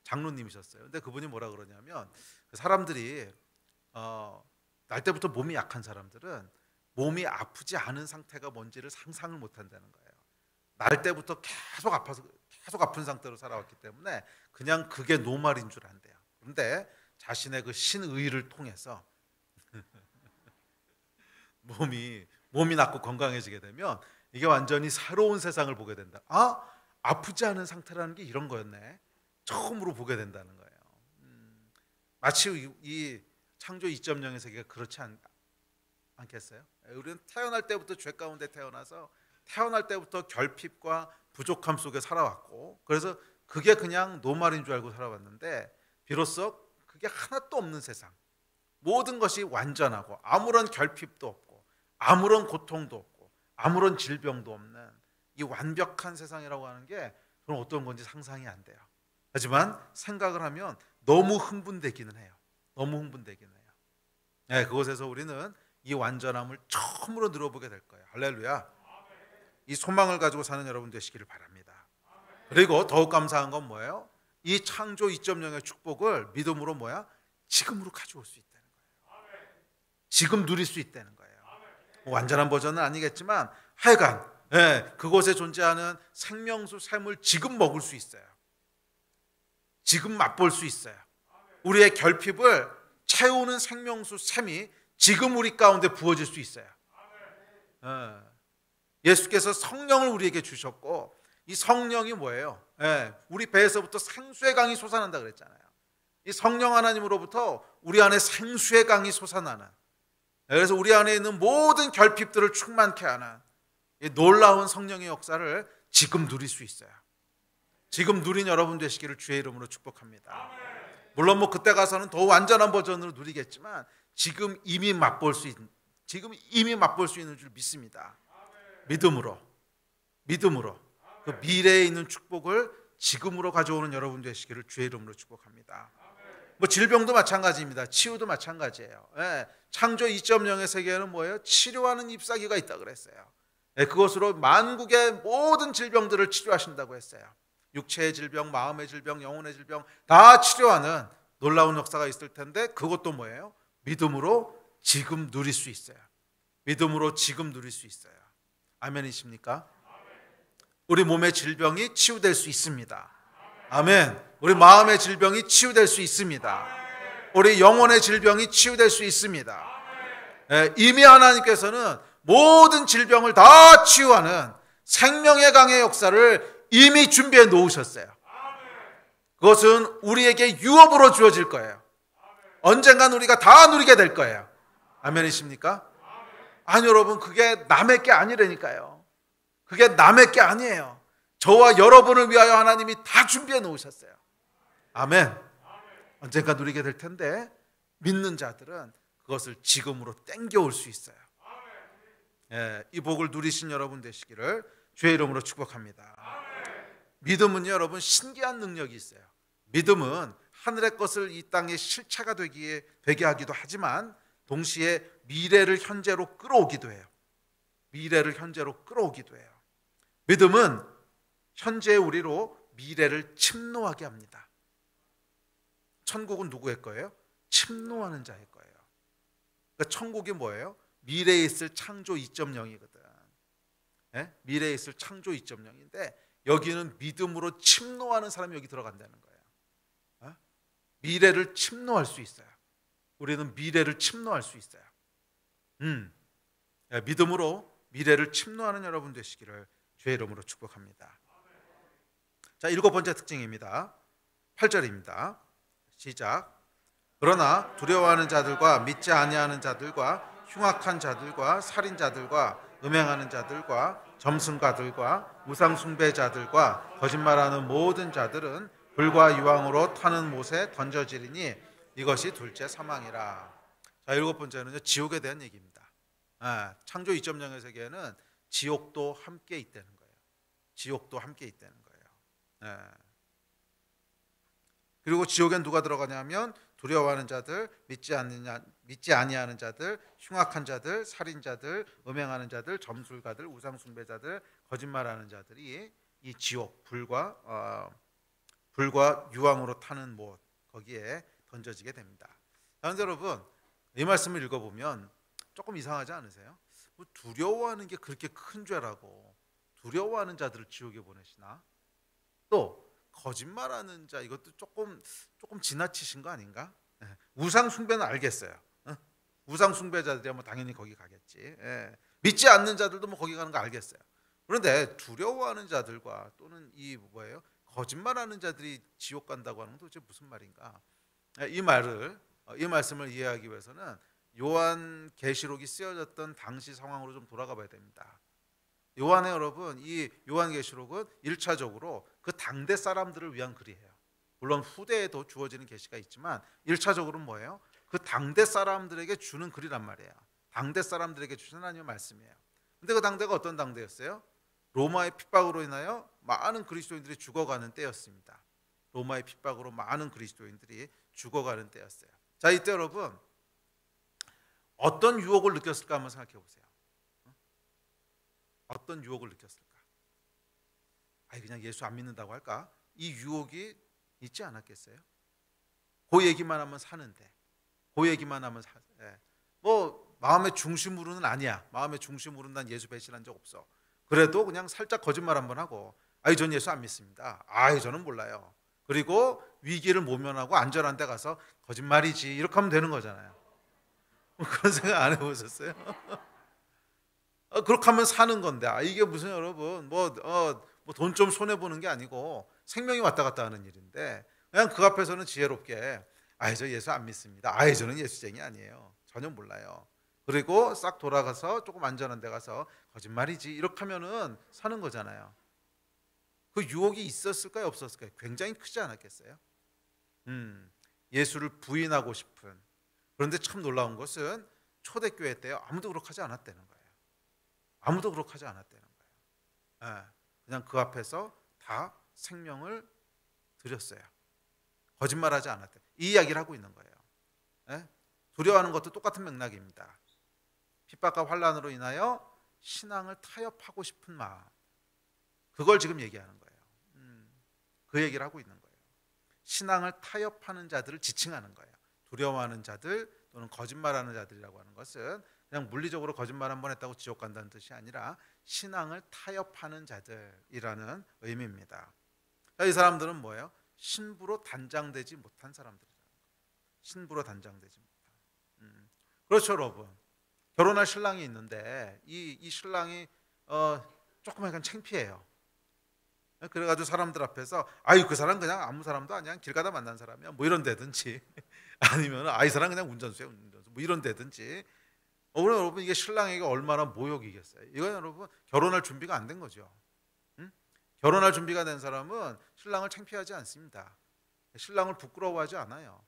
장로님이셨어요. 근데 그분이 뭐라 그러냐면 그 사람들이 날 때부터 몸이 약한 사람들은 몸이 아프지 않은 상태가 뭔지를 상상을 못 한다는 거예요. 날 때부터 계속 아픈 상태로 살아왔기 때문에 그냥 그게 노말인 줄 안대요. 그런데 자신의 그 신의를 통해서 몸이 낫고 건강해지게 되면 이게 완전히 새로운 세상을 보게 된다. 아프지 않은 상태라는 게 이런 거였네. 처음으로 보게 된다는 거예요. 마치 이 창조 2.0의 세계가 그렇지 않겠어요? 우리는 태어날 때부터 죄 가운데 태어나서 태어날 때부터 결핍과 부족함 속에 살아왔고, 그래서 그게 그냥 노말인 줄 알고 살아왔는데, 비로소 그게 하나도 없는 세상, 모든 것이 완전하고 아무런 결핍도 없고 아무런 고통도 없고 아무런 질병도 없는 이 완벽한 세상이라고 하는 게 저는 어떤 건지 상상이 안 돼요. 하지만 생각을 하면 너무 흥분되기는 해요. 너무 흥분되기는 해요. 네, 그곳에서 우리는 이 완전함을 처음으로 누려보게 될 거예요. 할렐루야. 이 소망을 가지고 사는 여러분 되시기를 바랍니다. 그리고 더욱 감사한 건 뭐예요? 이 창조 2.0의 축복을 믿음으로 지금으로 가져올 수 있다는 거예요. 지금 누릴 수 있다는 거예요. 완전한 버전은 아니겠지만 하여간 그곳에 존재하는 생명수 샘을 지금 먹을 수 있어요. 지금 맛볼 수 있어요. 우리의 결핍을 채우는 생명수 샘이 지금 우리 가운데 부어질 수 있어요. 예수께서 성령을 우리에게 주셨고, 이 성령이 뭐예요? 우리 배에서부터 생수의 강이 솟아난다 그랬잖아요. 이 성령 하나님으로부터 우리 안에 생수의 강이 솟아나는, 그래서 우리 안에 있는 모든 결핍들을 충만케 하는 이 놀라운 성령의 역사를 지금 누릴 수 있어요. 지금 누린 여러분 되시기를 주의 이름으로 축복합니다. 물론 그때 가서는 더 완전한 버전으로 누리겠지만 지금 이미 맛볼 수 있는 줄 믿습니다. 믿음으로 그 미래에 있는 축복을 지금으로 가져오는 여러분 되시기를 주의 이름으로 축복합니다. 질병도 마찬가지입니다. 치유도 마찬가지예요. 창조 2.0의 세계에는 뭐예요? 치료하는 잎사귀가 있다 그랬어요. 그것으로 만국의 모든 질병들을 치료하신다고 했어요. 육체의 질병, 마음의 질병, 영혼의 질병 다 치료하는 놀라운 역사가 있을 텐데, 그것도 뭐예요? 믿음으로 지금 누릴 수 있어요. 믿음으로 지금 누릴 수 있어요. 아멘이십니까? 우리 몸의 질병이 치유될 수 있습니다. 아멘. 우리 마음의 질병이 치유될 수 있습니다. 우리 영혼의 질병이 치유될 수 있습니다. 이미 하나님께서는 모든 질병을 다 치유하는 생명의 강의 역사를 이미 준비해 놓으셨어요. 그것은 우리에게 유업으로 주어질 거예요. 언젠간 우리가 다 누리게 될 거예요. 아멘이십니까? 아니 여러분, 그게 남의 게 아니라니까요. 그게 남의 게 아니에요. 저와 여러분을 위하여 하나님이 다 준비해 놓으셨어요. 아멘. 언젠가 누리게 될 텐데 믿는 자들은 그것을 지금으로 땡겨올 수 있어요. 이 복을 누리신 여러분 되시기를 주의 이름으로 축복합니다. 믿음은 여러분 신기한 능력이 있어요. 믿음은 하늘의 것을 이 땅의 실체가 되게 하기도 하지만 동시에 미래를 현재로 끌어오기도 해요. 미래를 현재로 끌어오기도 해요. 믿음은 현재의 우리로 미래를 침노하게 합니다. 천국은 누구의 거예요? 침노하는 자의 거예요. 그러니까 천국이 뭐예요? 미래에 있을 창조 2.0이거든. 미래에 있을 창조 2.0인데 여기는 믿음으로 침노하는 사람이 여기 들어간다는 거예요. 미래를 침노할 수 있어요. 우리는 미래를 침노할 수 있어요. 믿음으로 미래를 침노하는 여러분 되시기를 주의 이름으로 축복합니다. 자, 7번째 특징입니다. 8절입니다. 시작. 그러나 두려워하는 자들과 믿지 아니하는 자들과 흉악한 자들과 살인자들과 음행하는 자들과 점승가들과 우상 숭배자들과 거짓말하는 모든 자들은 불과 유황으로 타는 못에 던져지리니 이것이 둘째 사망이라. 자, 7번째는요, 지옥에 대한 얘기입니다. 창조 2.0의 세계에는 지옥도 함께 있다는 거예요. 지옥도 함께 있다는 거예요. 그리고 지옥엔 누가 들어가냐면 두려워하는 자들, 믿지 아니하는 자들, 흉악한 자들, 살인자들, 음행하는 자들, 점술가들, 우상 숭배자들, 거짓말하는 자들이 이 지옥 불과 유황으로 타는 못 거기에 던져지게 됩니다. 그런데 여러분, 이 말씀을 읽어보면 조금 이상하지 않으세요? 뭐 두려워하는 게 그렇게 큰 죄라고 두려워하는 자들을 지옥에 보내시나? 또 거짓말하는 자, 이것도 조금 지나치신 거 아닌가? 우상 숭배는 알겠어요. 우상 숭배자들이야 뭐 당연히 거기 가겠지. 믿지 않는 자들도 뭐 거기 가는 거 알겠어요. 그런데 두려워하는 자들과 또는 이 뭐예요? 거짓말하는 자들이 지옥 간다고 하는 건 도대체 무슨 말인가? 이 말씀을 이해하기 위해서는 요한계시록이 쓰여졌던 당시 상황으로 좀 돌아가 봐야 됩니다. 여러분, 이 요한계시록은 1차적으로 그 당대 사람들을 위한 글이에요. 물론 후대에도 주어지는 계시가 있지만 1차적으로는 뭐예요? 그 당대 사람들에게 주는 글이란 말이에요. 당대 사람들에게 주신 하나님의 말씀이에요. 근데 그 당대가 어떤 당대였어요? 로마의 핍박으로 인하여 많은 그리스도인들이 죽어가는 때였습니다. 로마의 핍박으로 많은 그리스도인들이 죽어가는 때였어요. 자, 이때 여러분 어떤 유혹을 느꼈을까 한번 생각해 보세요. 어떤 유혹을 느꼈을까? 그냥 예수 안 믿는다고 할까? 이 유혹이 있지 않았겠어요? 그 얘기만 하면 사는데, 그 얘기만 하면 뭐 마음의 중심으로는 아니야. 마음의 중심으로는 난 예수 배신한 적 없어. 그래도 그냥 살짝 거짓말 한번 하고, 전 예수 안 믿습니다. 저는 몰라요. 그리고 위기를 모면하고 안전한 데 가서 거짓말이지 이렇게 하면 되는 거잖아요. 그런 생각 안 해보셨어요? 그렇게 하면 사는 건데 이게 무슨 여러분 뭐 돈 좀 손해 보는 게 아니고 생명이 왔다 갔다 하는 일인데 그냥 그 앞에서는 지혜롭게 저 예수 안 믿습니다. 저는 예수쟁이 아니에요. 전혀 몰라요. 그리고 싹 돌아가서 조금 안전한 데 가서 거짓말이지 이렇게 하면은 사는 거잖아요. 그 유혹이 있었을까요, 없었을까요? 굉장히 크지 않았겠어요? 예수를 부인하고 싶은. 그런데 참 놀라운 것은 초대교회 때 아무도 그렇게 하지 않았다는 거예요. 아무도 그렇게 하지 않았다는 거예요. 그냥 그 앞에서 다 생명을 드렸어요. 거짓말하지 않았다. 이 이야기를 하고 있는 거예요. 두려워하는 것도 똑같은 맥락입니다. 핍박과 환난으로 인하여 신앙을 타협하고 싶은 마음, 그걸 지금 얘기하는 거예요. 그 얘기를 하고 있는 거예요. 신앙을 타협하는 자들을 지칭하는 거예요. 두려워하는 자들 또는 거짓말하는 자들이라고 하는 것은 그냥 물리적으로 거짓말 한 번 했다고 지옥 간다는 뜻이 아니라 신앙을 타협하는 자들이라는 의미입니다. 이 사람들은 뭐예요? 신부로 단장되지 못한 사람들이라는 거예요. 신부로 단장되지 못한. 그렇죠, 여러분. 결혼할 신랑이 있는데 이 신랑이 조금 약간 창피해요. 그래가지고 사람들 앞에서 그 사람 그냥 아무 사람도 아니야, 길 가다 만난 사람이야, 뭐 이런 데든지 아니면 이 사람 그냥 운전수야, 운전수, 뭐 이런 데든지. 그럼 여러분 이게 신랑에게 얼마나 모욕이겠어요. 이건 여러분 결혼할 준비가 안 된 거죠. 결혼할 준비가 된 사람은 신랑을 창피하지 않습니다. 신랑을 부끄러워하지 않아요.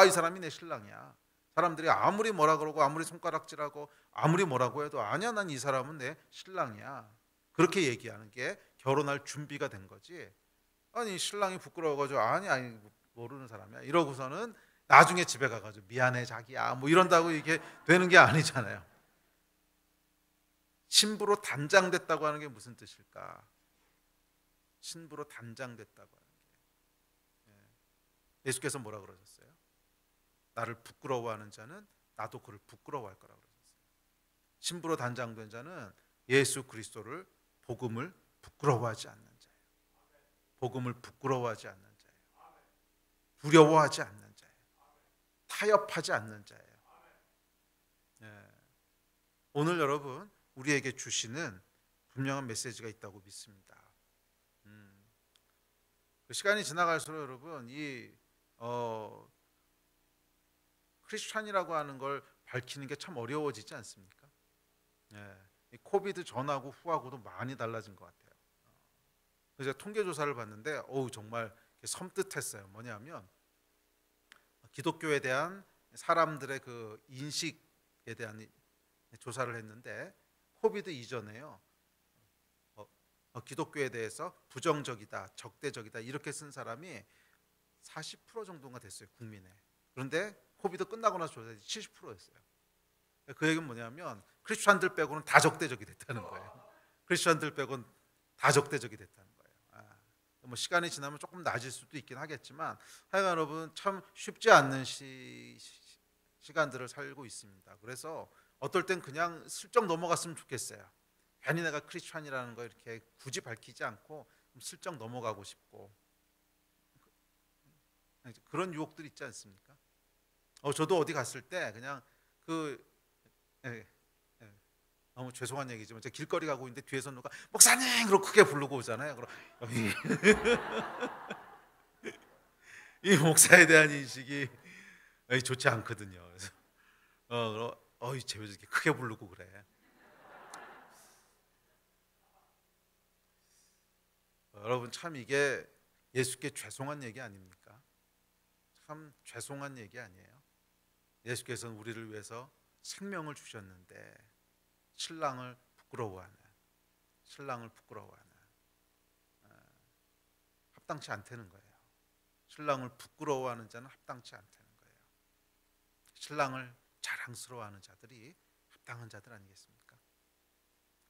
이 사람이 내 신랑이야. 사람들이 아무리 뭐라 그러고 아무리 손가락질하고 아무리 뭐라고 해도 아니야, 난 이 사람은 내 신랑이야. 그렇게 얘기하는 게 결혼할 준비가 된 거지. 신랑이 부끄러워가지고 아니 모르는 사람이야 이러고서는 나중에 집에 가가지고 미안해 자기야 뭐 이런다고 이게 되는 게 아니잖아요. 신부로 단장됐다고 하는 게 무슨 뜻일까? 신부로 단장됐다고 하는 게 예수께서 뭐라 그러셨어요? 나를 부끄러워하는 자는 나도 그를 부끄러워할 거라고 그러셨어요. 신부로 단장된 자는 예수 그리스도를 복음을 부끄러워하지 않는 자예요. 복음을 부끄러워하지 않는 자예요. 두려워하지 않는 자예요. 타협하지 않는 자예요. 오늘 여러분 우리에게 주시는 분명한 메시지가 있다고 믿습니다. 시간이 지나갈수록 여러분 이 크리스찬이라고 하는 걸 밝히는 게 참 어려워지지 않습니까? 이 코비드 전하고 후하고도 많이 달라진 것 같아요. 그래서 통계 조사를 봤는데 정말 섬뜩했어요. 뭐냐면 기독교에 대한 사람들의 그 인식에 대한 조사를 했는데 코비드 이전에요. 기독교에 대해서 부정적이다, 적대적이다 이렇게 쓴 사람이 40% 정도가 됐어요, 국민의. 그런데 코비드 끝나고 나서 조사했더니 70%였어요. 그 얘기는 뭐냐면 크리스천들 빼고는 다 적대적이 됐다는 거예요. 크리스천들 빼고는 다 적대적이 됐다는 거예요. 뭐 시간이 지나면 조금 낮을 수도 있긴 하겠지만 하여간 여러분 참 쉽지 않는 시간들을 살고 있습니다. 그래서 어떨 땐 그냥 슬쩍 넘어갔으면 좋겠어요. 괜히 내가 크리스천이라는 거 이렇게 굳이 밝히지 않고 슬쩍 넘어가고 싶고 그런 유혹들 있지 않습니까? 저도 어디 갔을 때 그냥 너무 죄송한 얘기지만 제가 길거리 가고 있는데 뒤에서 누가 목사님 그러고 크게 부르고 오잖아요. 그럼 이 목사에 대한 인식이 좋지 않거든요. 그래서 쟤 왜 이렇게 크게 부르고 그래? 여러분 참 이게 예수께 죄송한 얘기 아닙니까? 참 죄송한 얘기 아니에요? 예수께서는 우리를 위해서 생명을 주셨는데 신랑을 부끄러워하는 합당치 않다는 거예요. 신랑을 부끄러워하는 자는 합당치 않다는 거예요. 신랑을 자랑스러워하는 자들이 합당한 자들 아니겠습니까?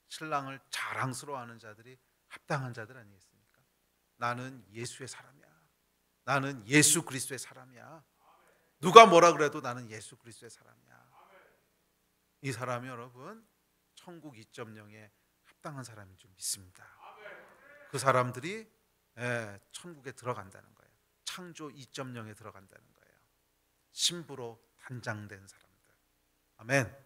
신랑을 자랑스러워하는 자들이 합당한 자들 아니겠습니까? 나는 예수의 사람이야. 나는 예수 그리스도의 사람이야. 누가 뭐라 그래도 나는 예수 그리스도의 사람이야. 이 사람이 여러분 천국 2.0에 합당한 사람인 줄 믿습니다. 그 사람들이 천국에 들어간다는 거예요. 창조 2.0에 들어간다는 거예요. 신부로 단장된 사람들. 아멘.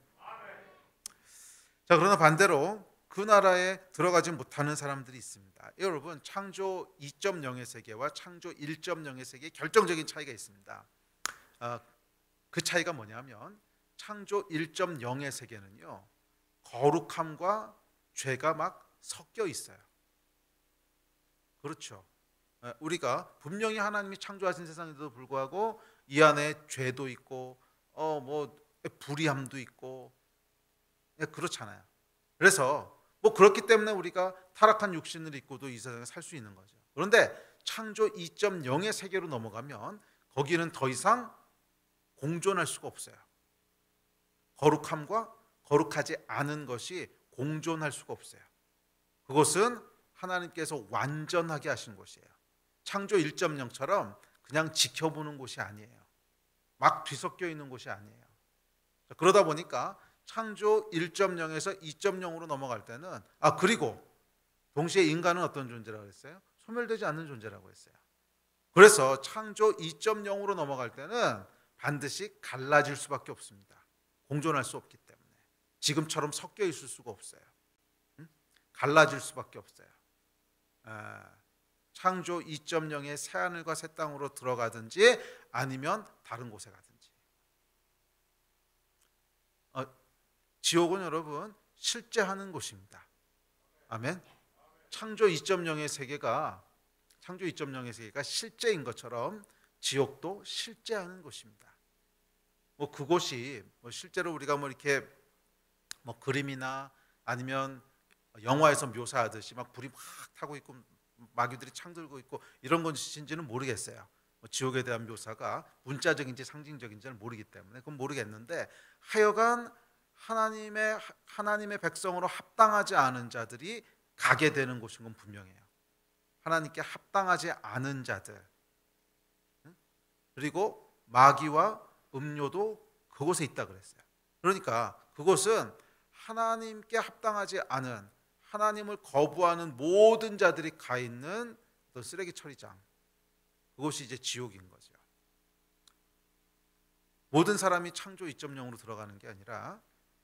자, 그러나 반대로 그 나라에 들어가지 못하는 사람들이 있습니다. 여러분 창조 2.0의 세계와 창조 1.0의 세계에 결정적인 차이가 있습니다. 그 차이가 뭐냐면 창조 1.0의 세계는요 거룩함과 죄가 막 섞여 있어요. 그렇죠. 우리가 분명히 하나님이 창조하신 세상에도 불구하고 이 안에 죄도 있고 불의함도 있고 그렇잖아요. 그래서 그렇기 때문에 우리가 타락한 육신을 입고도 이 세상에 살 수 있는 거죠. 그런데 창조 2.0의 세계로 넘어가면 거기는 더 이상 공존할 수가 없어요. 거룩함과 거룩하지 않은 것이 공존할 수가 없어요. 그것은 하나님께서 완전하게 하신 곳이에요. 창조 1.0처럼 그냥 지켜보는 곳이 아니에요. 막 뒤섞여 있는 곳이 아니에요. 그러다 보니까 창조 1.0에서 2.0으로 넘어갈 때는 그리고 동시에 인간은 어떤 존재라고 했어요? 소멸되지 않는 존재라고 했어요. 그래서 창조 2.0으로 넘어갈 때는 반드시 갈라질 수밖에 없습니다. 공존할 수 없기 때문에 지금처럼 섞여 있을 수가 없어요. 갈라질 수밖에 없어요. 창조 2.0의 새하늘과 새 땅으로 들어가든지 아니면 다른 곳에 가든지. 지옥은 여러분 실제하는 곳입니다. 아멘. 창조 2.0의 세계가 실제인 것처럼 지옥도 실제하는 곳입니다. 그곳이 실제로 우리가 이렇게 그림이나 아니면 영화에서 묘사하듯이 막 불이 막 타고 있고 마귀들이 창 들고 있고 이런 것인지는 모르겠어요. 지옥에 대한 묘사가 문자적인지 상징적인지는 모르기 때문에 그건 모르겠는데 하여간 하나님의 백성으로 합당하지 않은 자들이 가게 되는 곳인 건 분명해요. 하나님께 합당하지 않은 자들, 그리고 마귀와 음료도 그곳에 있다 그랬어요. 그러니까 그곳은 하나님께 합당하지 않은, 하나님을 거부하는 모든 자들이 가 있는 어떤 쓰레기 처리장, 그곳이 이제 지옥인 거죠. 모든 사람이 창조 2.0으로 들어가는 게 아니라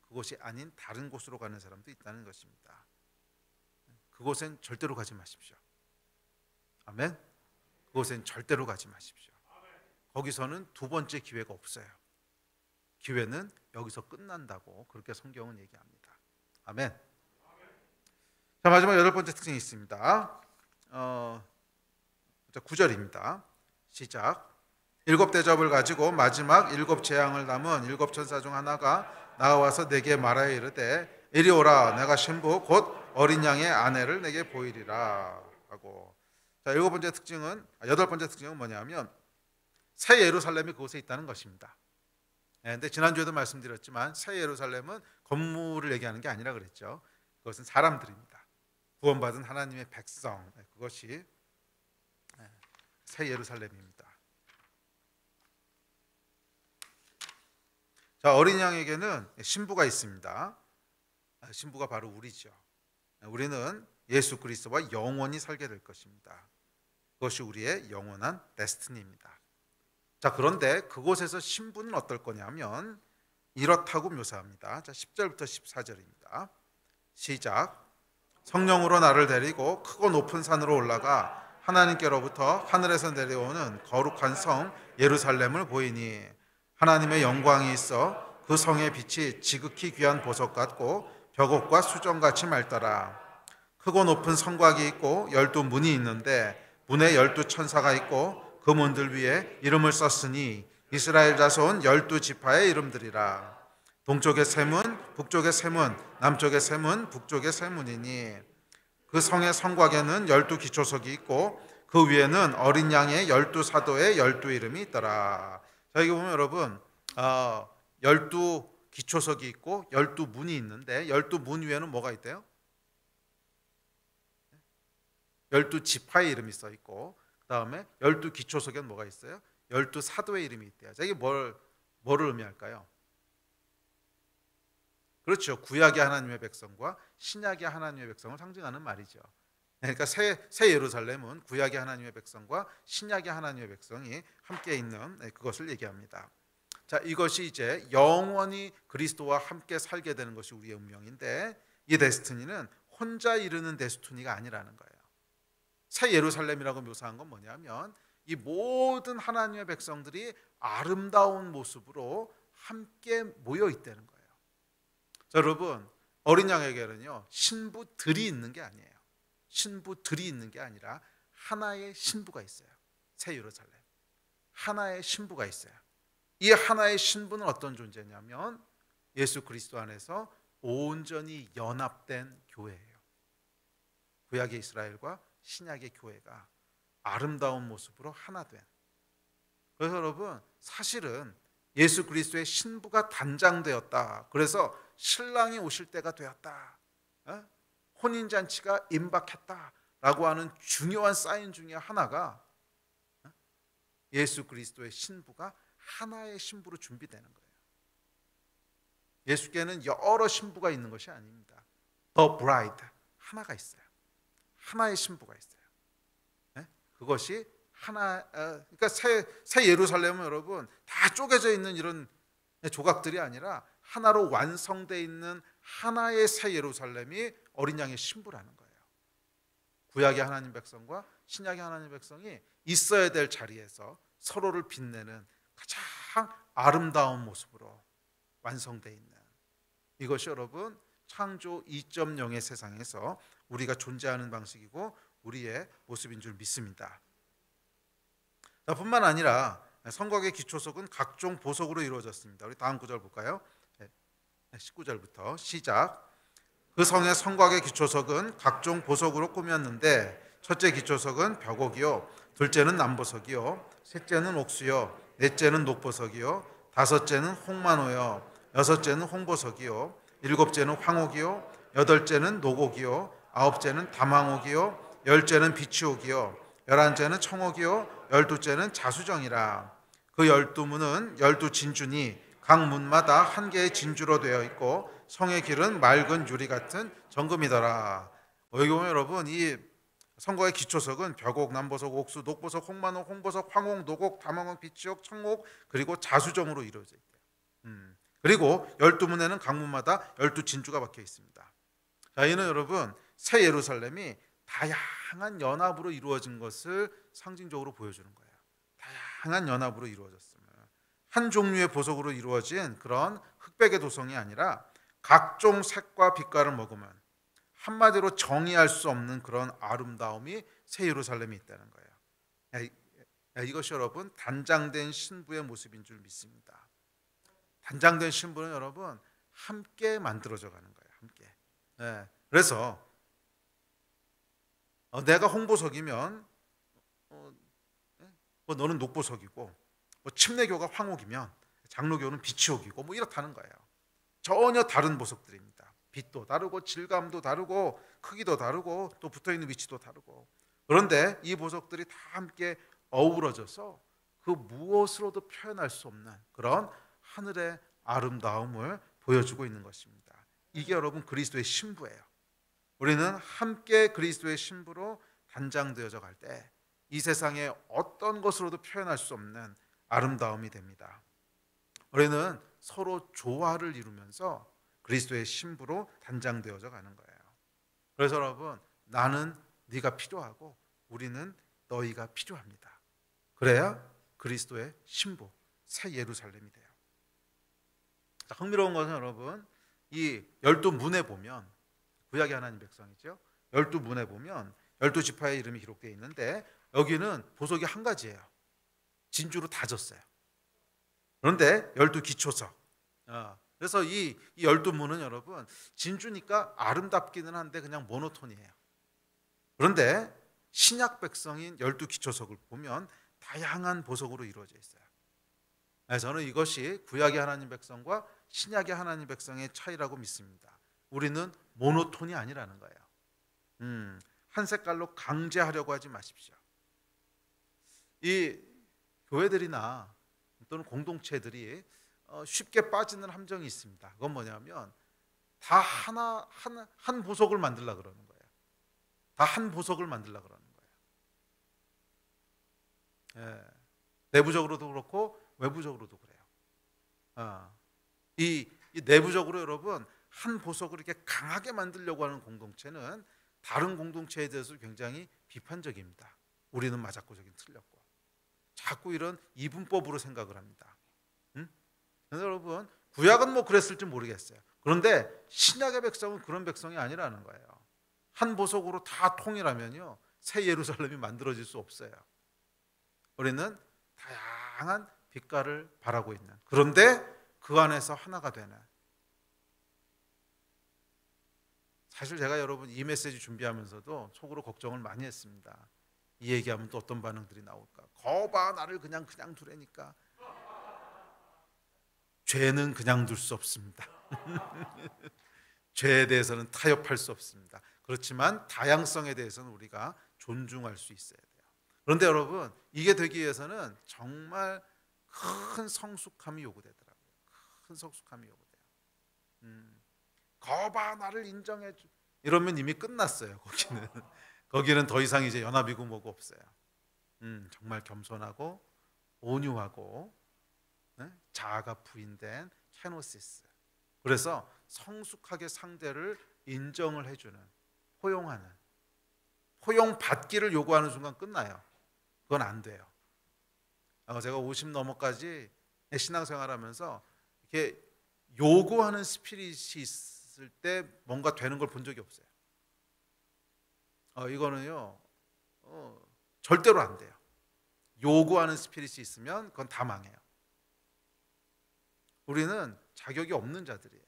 그곳이 아닌 다른 곳으로 가는 사람도 있다는 것입니다. 그곳엔 절대로 가지 마십시오. 아멘. 그곳엔 절대로 가지 마십시오. 거기서는 두 번째 기회가 없어요. 기회는 여기서 끝난다고 그렇게 성경은 얘기합니다. 아멘. 자, 마지막 8번째 특징이 있습니다. 9절입니다. 시작. 7 대접을 가지고 마지막 7 재앙을 담은 7 천사 중 하나가 나와서 내게 말하여 이르되 이리 오라, 내가 신부 곧 어린 양의 아내를 내게 보이리라 하고. 자, 8번째 특징은 뭐냐면 새 예루살렘이 그곳에 있다는 것입니다. 근데 지난주에도 말씀드렸지만 새 예루살렘은 건물을 얘기하는 게 아니라 그랬죠. 그것은 사람들입니다. 구원받은 하나님의 백성, 그것이 새 예루살렘입니다. 자, 어린 양에게는 신부가 있습니다. 신부가 바로 우리죠. 우리는 예수 그리스도와 영원히 살게 될 것입니다. 그것이 우리의 영원한 데스티니입니다. 자, 그런데 그곳에서 신부는 어떨 거냐면 이렇다고 묘사합니다. 자, 10절부터 14절입니다. 시작. 성령으로 나를 데리고 크고 높은 산으로 올라가 하나님께로부터 하늘에서 내려오는 거룩한 성 예루살렘을 보이니 하나님의 영광이 있어 그 성의 빛이 지극히 귀한 보석 같고 벽옥과 수정같이 맑더라. 크고 높은 성곽이 있고 12문이 있는데 문에 12천사가 있고 그 문들 위에 이름을 썼으니 이스라엘 자손 12지파의 이름들이라. 동쪽의 세 문, 북쪽의 세 문, 남쪽의 세 문, 북쪽의 세 문이니 그 성의 성곽에는 12기초석이 있고 그 위에는 어린 양의 12사도의 12이름이 있더라. 자, 여기 보면 여러분 12기초석이 있고 12문이 있는데 12문 위에는 뭐가 있대요? 12지파의 이름이 써 있고 그 다음에 12기초석에는 뭐가 있어요? 12사도의 이름이 있대요. 자, 이게 뭐를 의미할까요? 그렇죠. 구약의 하나님의 백성과 신약의 하나님의 백성을 상징하는 말이죠. 그러니까 새 예루살렘은 구약의 하나님의 백성과 신약의 하나님의 백성이 함께 있는 그것을 얘기합니다. 자, 이것이 이제 영원히 그리스도와 함께 살게 되는 것이 우리의 운명인데 이 데스티니는 혼자 이루는 데스티니가 아니라는 거예요. 새 예루살렘이라고 묘사한 건 뭐냐면 이 모든 하나님의 백성들이 아름다운 모습으로 함께 모여 있다는 거예요. 자, 여러분, 어린 양에게는요 신부들이 있는 게 아니에요. 신부들이 있는 게 아니라 하나의 신부가 있어요. 새 예루살렘 하나의 신부가 있어요. 이 하나의 신부는 어떤 존재냐면 예수 그리스도 안에서 온전히 연합된 교회예요. 구약의 이스라엘과 신약의 교회가 아름다운 모습으로 하나 된. 그래서 여러분 사실은 예수 그리스도의 신부가 단장되었다. 그래서 신랑이 오실 때가 되었다. 혼인잔치가 임박했다라고 하는 중요한 사인 중에 하나가 예수 그리스도의 신부가 하나의 신부로 준비되는 거예요. 예수께는 여러 신부가 있는 것이 아닙니다. The bride 하나가 있어요. 하나의 신부가 있어요. 그것이 하나, 그러니까 새 예루살렘은 여러분 다 쪼개져 있는 이런 조각들이 아니라 하나로 완성되어 있는 하나의 새 예루살렘이 어린 양의 신부라는 거예요. 구약의 하나님 백성과 신약의 하나님 백성이 있어야 될 자리에서 서로를 빛내는 가장 아름다운 모습으로 완성되어 있는 이것이 여러분 창조 2.0의 세상에서 우리가 존재하는 방식이고 우리의 모습인 줄 믿습니다. 뿐만 아니라 성곽의 기초석은 각종 보석으로 이루어졌습니다. 우리 다음 구절 볼까요? 19절부터 시작. 그 성의 성곽의 기초석은 각종 보석으로 꾸몄는데 첫째 기초석은 벽옥이요, 둘째는 남보석이요, 셋째는 옥수요, 넷째는 녹보석이요, 다섯째는 홍만호요, 여섯째는 홍보석이요, 일곱째는 황옥이요, 여덟째는 녹옥이요, 아홉째는 담황옥이요, 열째는 비치옥이요, 열한째는 청옥이요, 열두째는 자수정이라. 그 12문은 12진주니 각 문마다 한 개의 진주로 되어 있고 성의 길은 맑은 유리 같은 정금이더라. 여기 보면 여러분 이 성곽의 기초석은 벽옥, 남보석, 옥수, 녹보석, 홍만옥, 홍보석, 황옥, 녹옥, 담황옥, 비치옥, 청옥 그리고 자수정으로 이루어져 있대요. 그리고 12문에는 각 문마다 12진주가 박혀 있습니다. 자, 이는 여러분 새 예루살렘이 다양한 연합으로 이루어진 것을 상징적으로 보여주는 거예요. 다양한 연합으로 이루어졌습니다. 한 종류의 보석으로 이루어진 그런 흑백의 도성이 아니라 각종 색과 빛깔을 머금은 한마디로 정의할 수 없는 그런 아름다움이 새 예루살렘에 있다는 거예요. 이것이 여러분 단장된 신부의 모습인 줄 믿습니다. 단장된 신부는 여러분 함께 만들어져 가는 거예요. 함께. 그래서 내가 홍보석이면 너는 녹보석이고 침례교가 황옥이면 장로교는 비치옥이고 이렇다는 거예요. 전혀 다른 보석들입니다. 빛도 다르고 질감도 다르고 크기도 다르고 또 붙어있는 위치도 다르고 그런데 이 보석들이 다 함께 어우러져서 그 무엇으로도 표현할 수 없는 그런 하늘의 아름다움을 보여주고 있는 것입니다. 이게 여러분 그리스도의 신부예요. 우리는 함께 그리스도의 신부로 단장되어져 갈 때 이 세상의 어떤 것으로도 표현할 수 없는 아름다움이 됩니다. 우리는 서로 조화를 이루면서 그리스도의 신부로 단장되어져 가는 거예요. 그래서 여러분, 나는 네가 필요하고 우리는 너희가 필요합니다. 그래야 그리스도의 신부, 새 예루살렘이 돼요. 자, 흥미로운 것은 여러분, 이 12문에 보면, 구약의 하나님 백성이죠. 12문에 보면 12지파의 이름이 기록되어 있는데 여기는 보석이 한 가지예요. 진주로 다졌어요. 그런데 12기초석. 그래서 이 12문은 여러분, 진주니까 아름답기는 한데 그냥 모노톤이에요. 그런데 신약 백성인 12기초석을 보면 다양한 보석으로 이루어져 있어요. 저는 이것이 구약의 하나님 백성과 신약의 하나님 백성의 차이라고 믿습니다. 우리는 모노톤이 아니라는 거예요. 한 색깔로 강제하려고 하지 마십시오. 이 교회들이나 또는 공동체들이 쉽게 빠지는 함정이 있습니다. 그건 뭐냐면 다 한 보석을 만들려고 그러는 거예요. 다 한 보석을 만들려고 그러는 거예요. 내부적으로도 그렇고 외부적으로도 그래요. 이 내부적으로 여러분, 한 보석을 이렇게 강하게 만들려고 하는 공동체는 다른 공동체에 대해서 굉장히 비판적입니다. 우리는 맞았고 저긴 틀렸고, 자꾸 이런 이분법으로 생각을 합니다. 그래서 여러분, 구약은 뭐 그랬을지 모르겠어요. 그런데 신약의 백성은 그런 백성이 아니라는 거예요. 한 보석으로 다 통일하면요, 새 예루살렘이 만들어질 수 없어요. 우리는 다양한 빛깔을 바라고 있는, 그런데 그 안에서 하나가 되는. 사실 제가 여러분 이 메시지 준비하면서도 속으로 걱정을 많이 했습니다. 이 얘기하면 또 어떤 반응들이 나올까. 거봐, 나를 그냥 두라니까. 죄는 그냥 둘 수 없습니다. 죄에 대해서는 타협할 수 없습니다. 그렇지만 다양성에 대해서는 우리가 존중할 수 있어야 돼요. 그런데 여러분, 이게 되기 위해서는 정말 큰 성숙함이 요구되더라고요. 큰 성숙함이 요구돼요. 거봐, 나를 인정해 줘. 이러면 이미 끝났어요. 거기는 더 이상 이제 연합이고 뭐고 없어요. 정말 겸손하고 온유하고, 네? 자아가 부인된 케노시스. 그래서 성숙하게 상대를 인정을 해주는, 포용하는, 포용받기를 요구하는 순간 끝나요. 그건 안 돼요. 제가 50 넘어까지 신앙생활하면서 이렇게 요구하는 스피릿이 있을 때 뭔가 되는 걸 본 적이 없어요. 이거는요, 절대로 안 돼요. 요구하는 스피릿이 있으면 그건 다 망해요. 우리는 자격이 없는 자들이에요.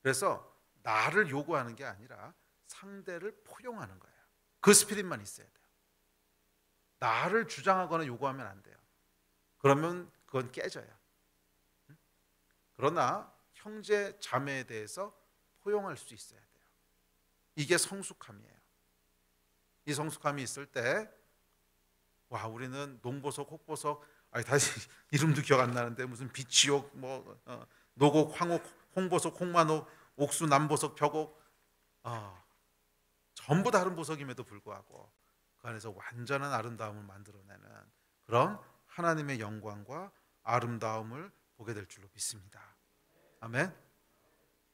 그래서 나를 요구하는 게 아니라 상대를 포용하는 거예요. 그 스피릿만 있어야 돼요. 나를 주장하거나 요구하면 안 돼요. 그러면 그건 깨져요. 그러나 형제 자매에 대해서 포용할 수 있어야 돼요. 이게 성숙함이에요. 이 성숙함이 있을 때, 와, 우리는 농보석, 혹보석, 다시 이름도 기억 안 나는데 무슨 비치옥, 노곡, 황옥, 홍보석, 홍만옥, 옥수, 남보석, 벽옥, 전부 다른 보석임에도 불구하고 그 안에서 완전한 아름다움을 만들어내는 그런 하나님의 영광과 아름다움을 보게 될 줄로 믿습니다. 아멘.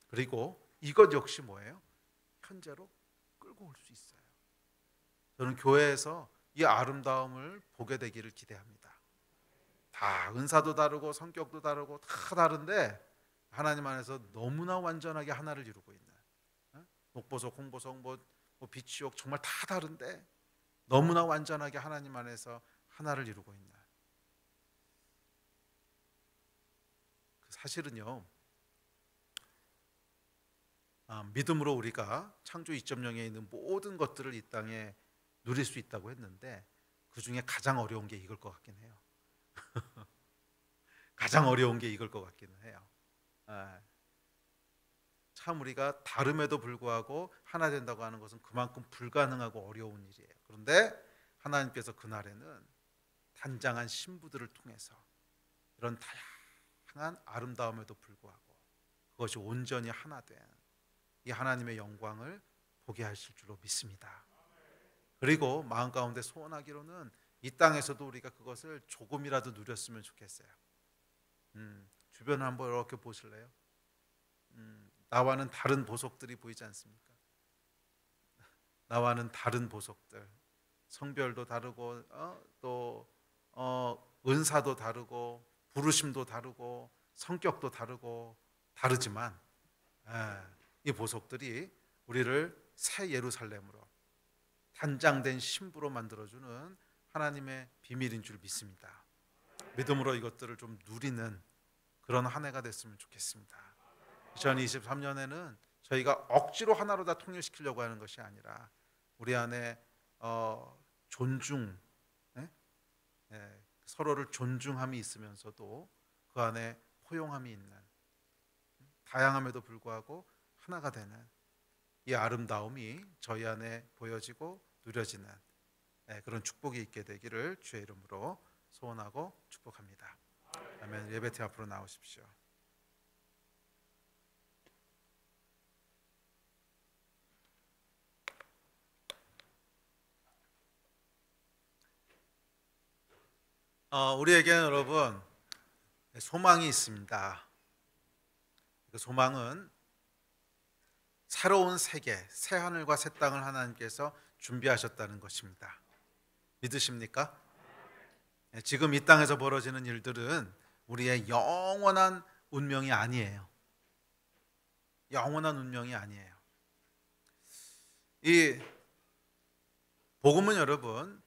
그리고 이것 역시 뭐예요? 현재로 끌고 올 수 있어요. 저는 교회에서 이 아름다움을 보게 되기를 기대합니다. 다 은사도 다르고 성격도 다르고 다 다른데 하나님 안에서 너무나 완전하게 하나를 이루고 있는, 녹보석, 홍보석, 비치옥 정말 다 다른데 너무나 완전하게 하나님 안에서 하나를 이루고 있는. 사실은요, 믿음으로 우리가 창조 2.0에 있는 모든 것들을 이 땅에 누릴 수 있다고 했는데 그 중에 가장 어려운 게 이걸 것 같긴 해요. 가장 어려운 게 이걸 것 같기는 해요. 참 우리가 다름에도 불구하고 하나 된다고 하는 것은 그만큼 불가능하고 어려운 일이에요. 그런데 하나님께서 그날에는 단장한 신부들을 통해서 이런 다양한 아름다움에도 불구하고 그것이 온전히 하나 된 이 하나님의 영광을 보게 하실 줄로 믿습니다. 그리고 마음 가운데 소원하기로는 이 땅에서도 우리가 그것을 조금이라도 누렸으면 좋겠어요. 주변을 한번 이렇게 보실래요? 나와는 다른 보석들이 보이지 않습니까? 나와는 다른 보석들, 성별도 다르고 또 은사도 다르고 부르심도 다르고 성격도 다르고 다르지만 이 보석들이 우리를 새 예루살렘으로 단장된 신부로 만들어주는 하나님의 비밀인 줄 믿습니다. 믿음으로 이것들을 좀 누리는 그런 한 해가 됐으면 좋겠습니다. 2023년에는 저희가 억지로 하나로 다 통일시키려고 하는 것이 아니라 우리 안에 존중, 서로를 존중함이 있으면서도 그 안에 포용함이 있는, 다양함에도 불구하고 하나가 되는 이 아름다움이 저희 안에 보여지고 누려지는 그런 축복이 있게 되기를 주의 이름으로 소원하고 축복합니다. 아멘. 예배팀 앞으로 나오십시오. 우리에게는 여러분 소망이 있습니다. 그 소망은 새로운 세계, 새 하늘과 새 땅을 하나님께서 준비하셨다는 것입니다. 믿으십니까? 지금 이 땅에서 벌어지는 일들은 우리의 영원한 운명이 아니에요. 영원한 운명이 아니에요. 이 복음은 여러분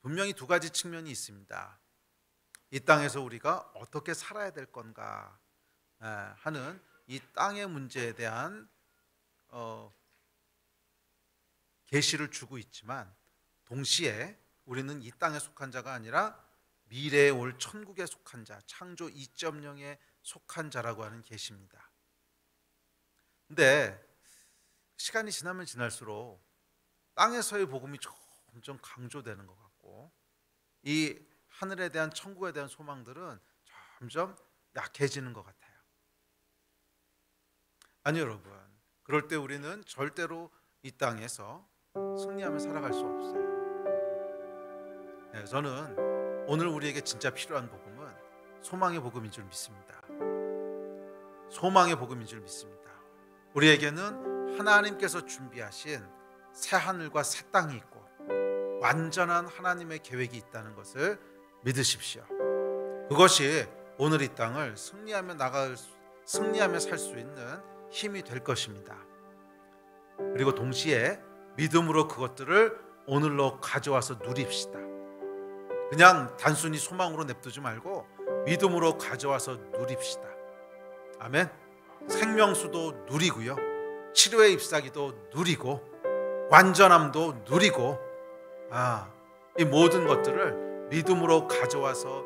분명히 두 가지 측면이 있습니다. 이 땅에서 우리가 어떻게 살아야 될 건가 하는 이 땅의 문제에 대한 계시를 주고 있지만 동시에 우리는 이 땅에 속한 자가 아니라 미래에 올 천국에 속한 자, 창조 2.0에 속한 자라고 하는 계시입니다. 근데 시간이 지나면 지날수록 땅에서의 복음이 점점 강조되는 것 같고 이 하늘에 대한 천국에 대한 소망들은 점점 약해지는 것 같아요. 아니 여러분, 그럴 때 우리는 절대로 이 땅에서 승리하며 살아갈 수 없어요. 저는 오늘 우리에게 진짜 필요한 복음은 소망의 복음인 줄 믿습니다. 소망의 복음인 줄 믿습니다. 우리에게는 하나님께서 준비하신 새 하늘과 새 땅이 있고 완전한 하나님의 계획이 있다는 것을 믿으십시오. 그것이 오늘 이 땅을 승리하며 살 수 있는 힘이 될 것입니다. 그리고 동시에 믿음으로 그것들을 오늘로 가져와서 누립시다. 그냥 단순히 소망으로 냅두지 말고 믿음으로 가져와서 누립시다. 아멘. 생명수도 누리고요, 치료의 잎사귀도 누리고 완전함도 누리고 이 모든 것들을 믿음으로 가져와서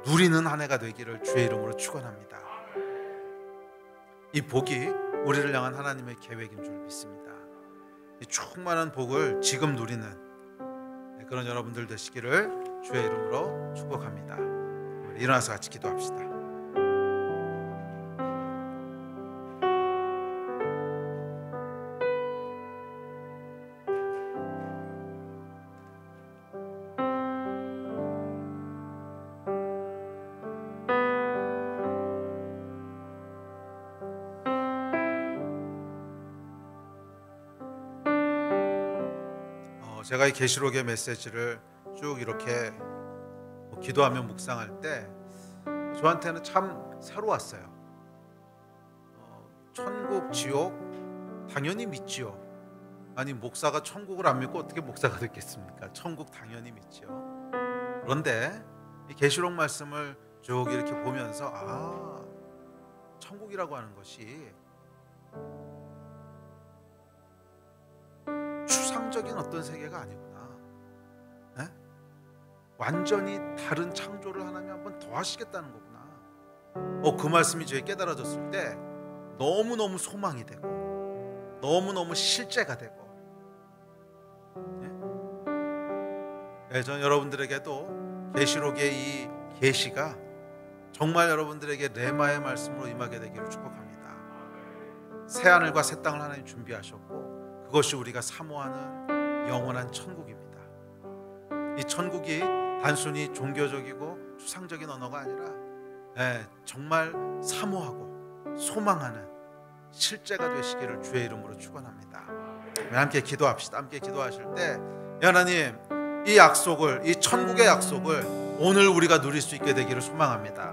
누리는 한 해가 되기를 주의 이름으로 축원합니다. 이 복이 우리를 향한 하나님의 계획인 줄 믿습니다. 이 충만한 복을 지금 누리는 그런 여러분들 되시기를 주의 이름으로 축복합니다. 일어나서 같이 기도합시다. 제가 이 계시록의 메시지를 쭉 이렇게 기도하며 묵상할 때 저한테는 참 새로웠어요. 천국, 지옥 당연히 믿지요. 아니 목사가 천국을 안 믿고 어떻게 목사가 됐겠습니까? 천국 당연히 믿지요. 그런데 이 계시록 말씀을 쭉 이렇게 보면서 천국이라고 하는 것이 추상적인 어떤 세계가 아니구나. 완전히 다른 창조를 하나님 한번 더 하시겠다는 거구나. 그 말씀이 저에 깨달아졌을 때 너무너무 소망이 되고 너무너무 실제가 되고 저는 여러분들에게도 계시록의 이 계시가 정말 여러분들에게 레마의 말씀으로 임하게 되기를 축복합니다. 새 하늘과 새 땅을 하나님 준비하셨고 그것이 우리가 사모하는 영원한 천국입니다. 이 천국이 단순히 종교적이고 추상적인 언어가 아니라 정말 사모하고 소망하는 실제가 되시기를 주의 이름으로 축원합니다. 함께 기도합시다. 함께 기도하실 때 하나님, 이 약속을, 이 천국의 약속을 오늘 우리가 누릴 수 있게 되기를 소망합니다.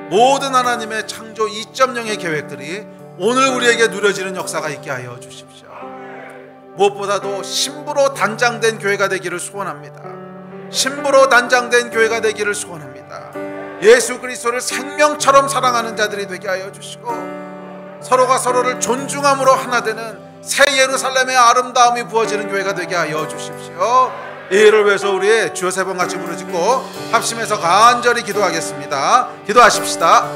모든 하나님의 창조 2.0의 계획들이 오늘 우리에게 누려지는 역사가 있게 하여 주십시오. 무엇보다도 신부로 단장된 교회가 되기를 소원합니다. 신부로 단장된 교회가 되기를 소원합니다. 예수 그리스도를 생명처럼 사랑하는 자들이 되게 하여 주시고, 서로가 서로를 존중함으로 하나 되는 새 예루살렘의 아름다움이 부어지는 교회가 되게 하여 주십시오. 이 일을 위해서 우리 주여 세 번 같이 부르짖고 합심해서 간절히 기도하겠습니다. 기도하십시다.